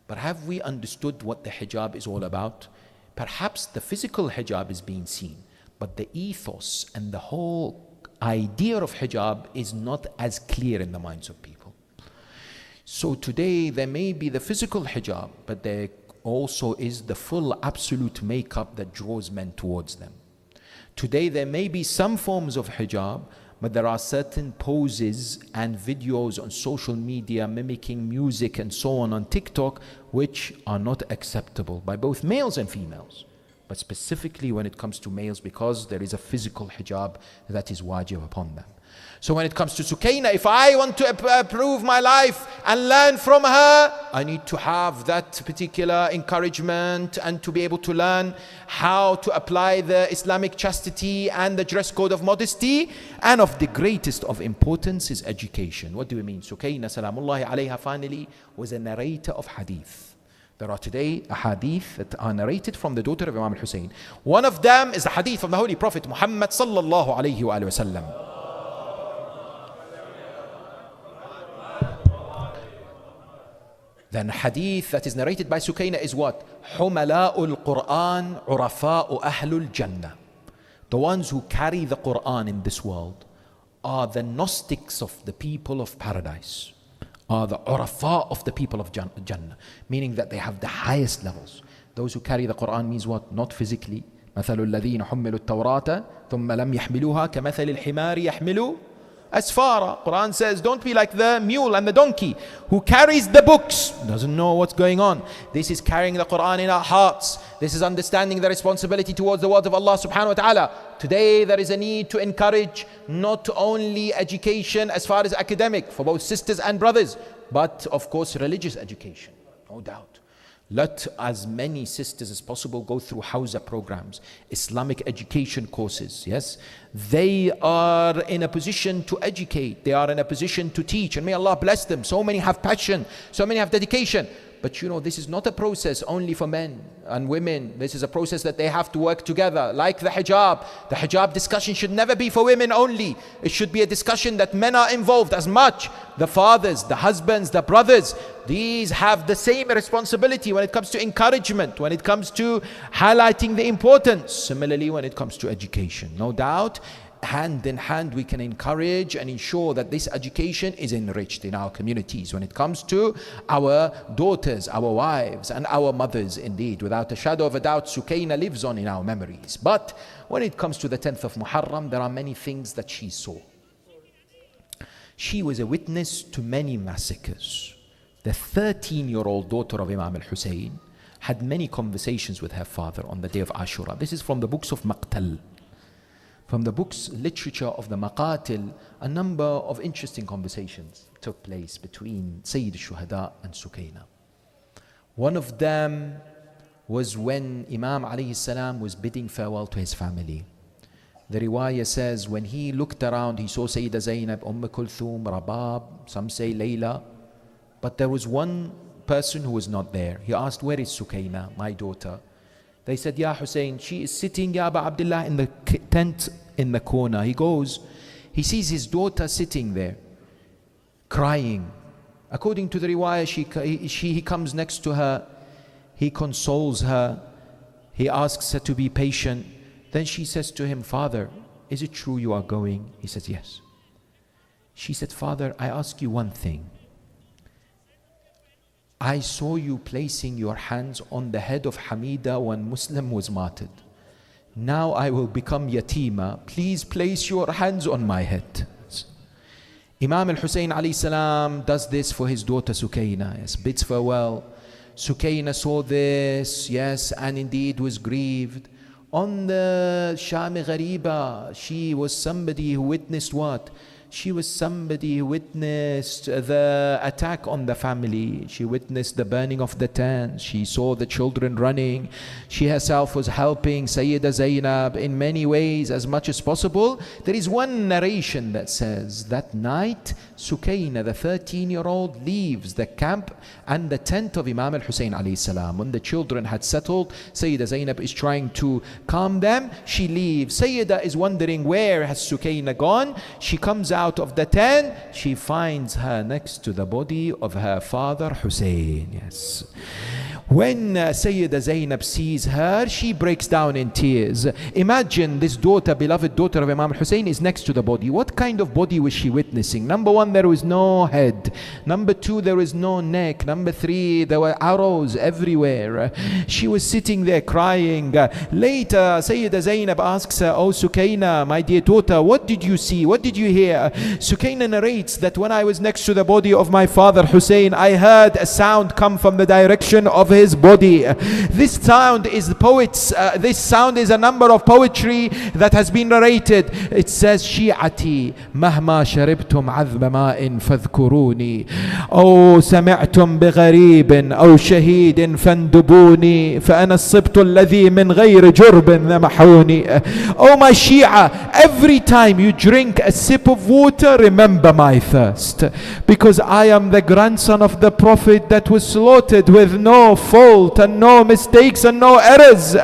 But have we understood what the hijab is all about? Perhaps the physical hijab is being seen, but the ethos and the whole idea of hijab is not as clear in the minds of people. So today there may be the physical hijab, but there also is the full absolute makeup that draws men towards them. Today there may be some forms of hijab, but there are certain poses and videos on social media mimicking music and so on TikTok, which are not acceptable by both males and females. But specifically when it comes to males, because there is a physical hijab that is wajib upon them. So when it comes to Sukayna, if I want to improve my life and learn from her, I need to have that particular encouragement and to be able to learn how to apply the Islamic chastity and the dress code of modesty. And of the greatest of importance is education. What do we mean? Sukayna salamullahi alayha finally was a narrator of hadith. There are today a hadith that are narrated from the daughter of Imam al-Husayn. One of them is the hadith from the Holy Prophet Mohammed sallallahu alayhi wa sallam. Then hadith that is narrated by Sukayna is what? Humala'ul Quran, urafa'u Ahlul Jannah. The ones who carry the Quran in this world are the Gnostics of the people of paradise, are the urafa of the people of Jannah, meaning that they have the highest levels. Those who carry the Quran means what? Not physically. مثل الذين حملوا التوراة ثم لم يحملوها كمثل الحمار يحمل Asfara. Quran says, don't be like the mule and the donkey who carries the books, doesn't know what's going on. This is carrying the Quran in our hearts. This is understanding the responsibility towards the word of Allah subhanahu wa ta'ala. Today there is a need to encourage not only education as far as academic for both sisters and brothers, but of course religious education, no doubt. Let as many sisters as possible go through Hawza programs, Islamic education courses, yes. They are in a position to educate, they are in a position to teach, and may Allah bless them. So many have passion, so many have dedication. But you know, this is not a process only for men and women. This is a process that they have to work together. Like the hijab discussion should never be for women only. It should be a discussion that men are involved as much. The fathers, the husbands, the brothers, these have the same responsibility when it comes to encouragement, when it comes to highlighting the importance. Similarly, when it comes to education, no doubt, hand in hand we can encourage and ensure that this education is enriched in our communities when it comes to our daughters, our wives and our mothers. Indeed, without a shadow of a doubt, Sukayna lives on in our memories. But when it comes to the 10th of Muharram, there are many things that she saw. She was a witness to many massacres. The 13-year-old daughter of Imam al-Husayn had many conversations with her father on the day of Ashura. This is from the books of Maqtal. From the books, literature of the Maqatil, a number of interesting conversations took place between Sayyid al-Shuhada and Sukayna. One of them was when Imam alayhi salam was bidding farewell to his family. The riwayah says when he looked around, he saw Sayyida Zainab, Kulthum, Rabab, some say Layla, but there was one person who was not there. He asked, where is Sukayna, my daughter? They said, Ya Hussein, she is sitting, Ya Abu Abdullah, in the tent in the corner. He goes, he sees his daughter sitting there, crying. According to the riwayah, he comes next to her. He consoles her. He asks her to be patient. Then she says to him, Father, is it true you are going? He says, yes. She said, Father, I ask you one thing. I saw you placing your hands on the head of Hamida when Muslim was martyred. Now I will become yatima. Please place your hands on my head. Imam al-Husayn alayhi salam does this for his daughter Sukayna. Yes, bids farewell. Sukayna saw this, yes, and indeed was grieved. On the Sham-e Ghariba, she was somebody who witnessed what? She was somebody who witnessed the attack on the family. She witnessed the burning of the tents. She saw the children running. She herself was helping Sayyida Zainab in many ways as much as possible. There is one narration that says that night Sukayna, the 13-year-old, leaves the camp and the tent of Imam al-Husayn alayhi salam. When the children had settled, Sayyida Zainab is trying to calm them. She leaves. Sayyida is wondering, where has Sukayna gone? She comes out of the tent. She finds her next to the body of her father Husayn. Yes. When Sayyida Zainab sees her, she breaks down in tears. Imagine this daughter, beloved daughter of Imam Hussein, is next to the body. What kind of body was she witnessing? Number one, there was no head. Number two, there was no neck. Number three, there were arrows everywhere. She was sitting there crying. Later, Sayyida Zainab asks her, Oh Sukayna, my dear daughter, what did you see? What did you hear? Sukayna narrates that when I was next to the body of my father Hussein, I heard a sound come from the direction of his body. This sound is this sound is a number of poetry that has been narrated. It says, Shi'ati mahma sharibtum azba ma'in fadhkuruni, أو سمعتم بغريب أو شهيد فاندبوني فأنا الصبت الذي من غير جرب ذمحوني. Oh my Shia, every time you drink a sip of water, remember my thirst, because I am the grandson of the Prophet that was slaughtered with no fault and no mistakes and no errors.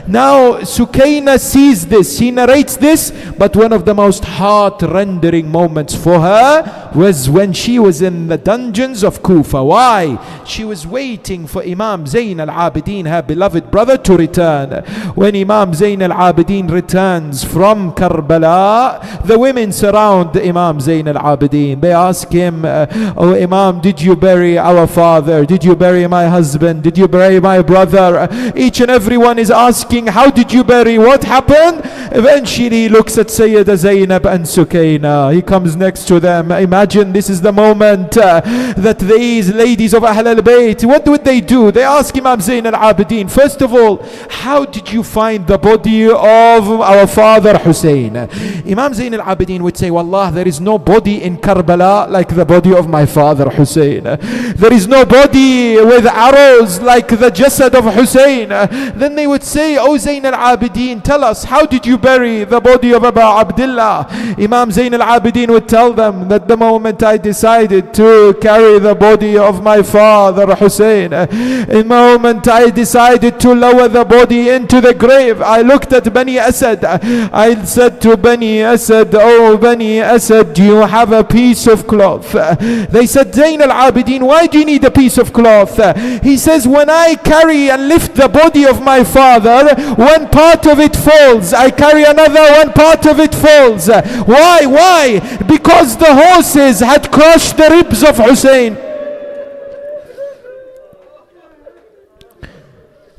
Now Sukayna sees this, he narrates this, but one of the most heart-rendering moments for her was when she was in the dungeons of Kufa. Why? She was waiting for Imam Zayn al-Abidin, her beloved brother, to return. When Imam Zayn al-Abidin returns from Karbala, the women surround Imam Zayn al-Abidin. They ask him, Oh Imam, did you bury our father? Did you bury my husband? Did you bury my brother? Each and every one is asking, how did you bury? What happened? Eventually he looks at Sayyida Zainab and Sukayna. He comes next to them. Imagine this is the moment that these ladies of Ahlul Bayt, what would they do? They ask Imam Zayn al-Abidin, first of all, how did you find the body of our father Hussein? Imam Zayn al-Abidin would say, Wallah, there is no body in Karbala like the body of my father Hussein. There is no body with arrows like the jasad of Hussein. Then they would say, Oh Zayn al-Abidin, tell us, how did you bury the body of Abu Abdullah? Imam Zayn al-Abidin would tell them that the moment I decided to carry the body of my father Hussein, the moment I decided to lower the body into the grave, I looked at Bani Asad. I said to Bani Asad, Oh Bani Asad, do you have a piece of cloth? They said, Zayn al-Abidin, why do you need a piece of cloth? He says, when I carry and lift the body of my father, one part of it falls, I carry another, one part of it falls. Why? Because the horses had crushed the ribs of Hussein.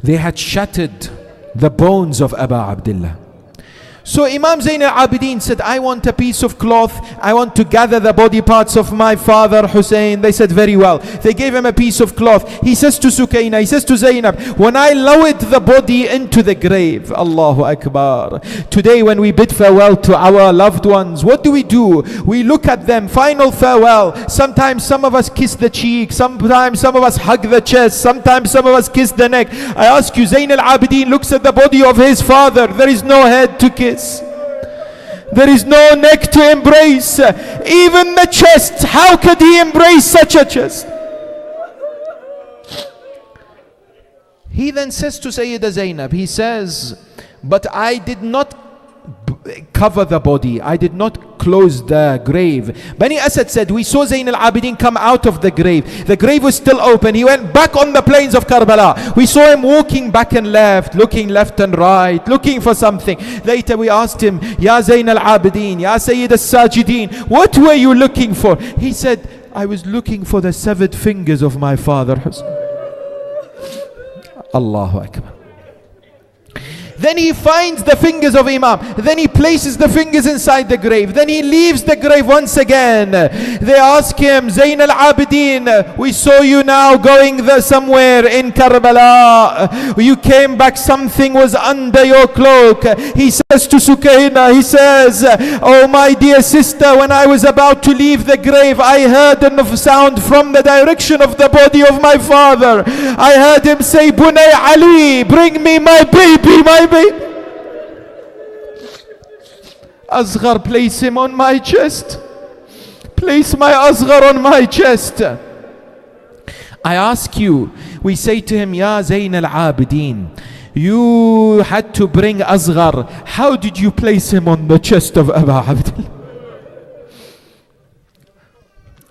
They had shattered the bones of Abu Abdullah. So Imam Zayn al-Abidin said, I want a piece of cloth. I want to gather the body parts of my father Hussein. They said, very well. They gave him a piece of cloth. He says to Sukayna, he says to Zainab, when I lowered the body into the grave, Allahu Akbar. Today when we bid farewell to our loved ones, what do? We look at them, final farewell. Sometimes some of us kiss the cheek. Sometimes some of us hug the chest. Sometimes some of us kiss the neck. I ask you, Zayn al-Abidin looks at the body of his father. There is no head to kiss. There is no neck to embrace. Even the chest, how could he embrace such a chest? He then says to Sayyida Zainab, he says, but I did not cover the body. I did not close the grave. Bani Asad said, we saw Zayn al-Abidin come out of the grave. The grave was still open. He went back on the plains of Karbala. We saw him walking back and left, looking left and right, looking for something. Later we asked him, Ya Zayn al-Abidin, Ya Sayyid al-Sajidin, what were you looking for? He said, I was looking for the severed fingers of my father Hussein. Allahu Akbar. Then he finds the fingers of Imam. Then he places the fingers inside the grave. Then he leaves the grave once again. They ask him, Zayn al-Abidin, we saw you now going there somewhere in Karbala. You came back, something was under your cloak. He says to Sukayna, he says, oh my dear sister, when I was about to leave the grave, I heard a sound from the direction of the body of my father. I heard him say, Bunay Ali, bring me my baby, my baby. Asghar, place him on my chest. Place my Asghar on my chest. I ask you, we say to him, Ya Zayn al-Abidin, you had to bring Asghar. How did you place him on the chest of Aba Abdullah?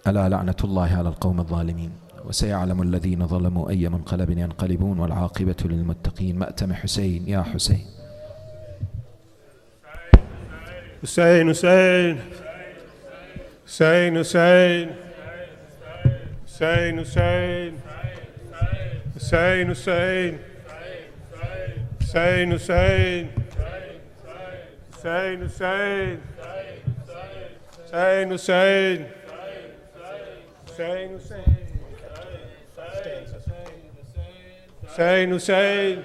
ألا لعنة الله على القوم الظالمين وسيعلم الذين ظلموا أي منقلب ينقلبون والعاقبة للمتقين. مأتم حسين، يا حسين. حسين حسين حسين حسين حسين حسين حسين حسين حسين حسين حسين حسين حسين حسين حسين حسين حسين.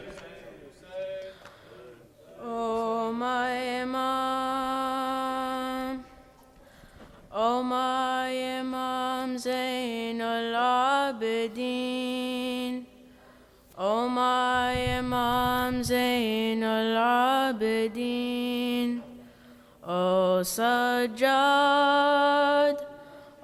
Oh my Imam, oh my Imam Zayn al-Abidin, oh my Imam Zayn al-Abidin, oh Sajjad,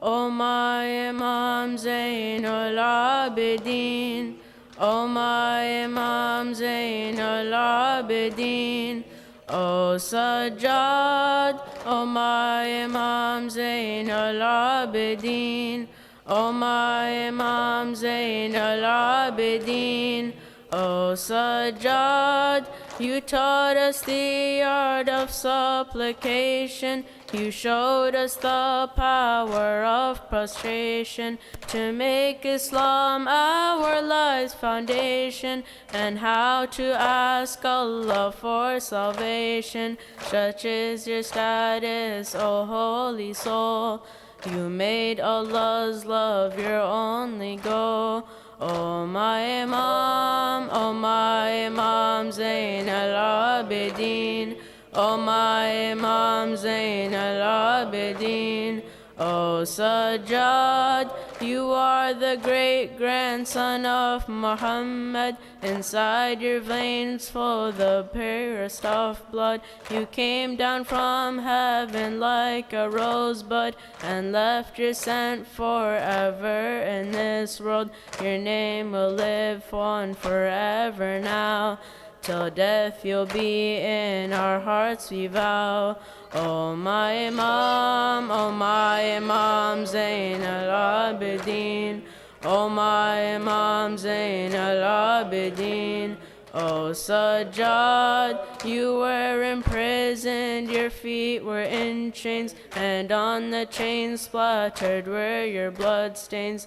oh my Imam Zayn al-Abidin, oh my Imam Zayn al-Abidin, oh Sajjad, oh my Imam Zayn al-Abidin, oh my Imam Zayn al-Abidin, oh Sajjad, you taught us the art of supplication. You showed us the power of prostration to make Islam our life's foundation, and how to ask Allah for salvation. Such is your status, O holy soul. You made Allah's love your only goal. Oh my Imam, oh my Imam Zayn al-Abidin, oh my Imam Zayn al-Abidin, oh Sajjad, you are the great grandson of Mohammed. Inside your veins flow the purest of blood. You came down from heaven like a rosebud and left your scent forever in this world. Your name will live on forever now. Till death you'll be in our hearts we vow. Oh my Imam, oh my Imam Zayn al-Abidin, oh my Imam Zayn al-Abidin, oh Sajjad, you were imprisoned, your feet were in chains, and on the chains splattered were your blood stains.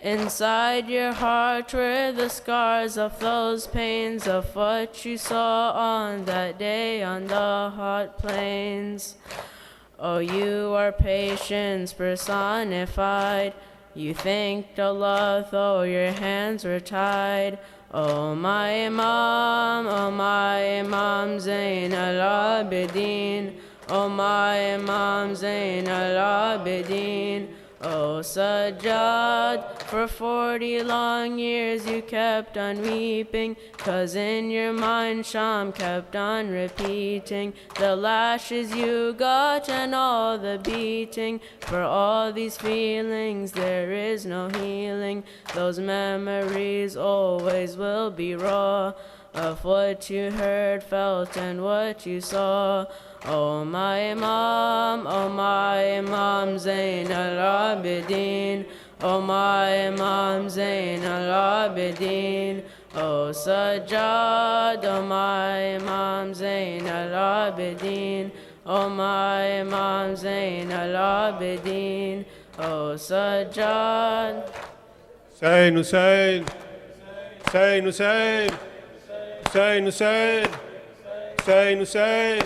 Inside your heart were the scars of those pains of what you saw on that day on the hot plains. Oh, you are patience personified. You thanked Allah though your hands were tied. Oh my Imam, oh my Imam Zayn al-Abidin, oh my Imam Zayn al-Abidin, oh Sajjad, for 40 long years you kept on weeping, 'cause in your mind Sham kept on repeating the lashes you got and all the beating. For all these feelings there is no healing, those memories always will be raw. of what you heard, felt, and what you saw. O my Imam Zain al-Abidin, O my Imam Zain al-Abidin, O Sajjad, O my Imam Zain al-Abidin, O my Imam Zain al-Abidin, O Sajjad. Hussein, Hussein, Hussein, Hussein, Hussein, Hussein, Hussein, Hussein.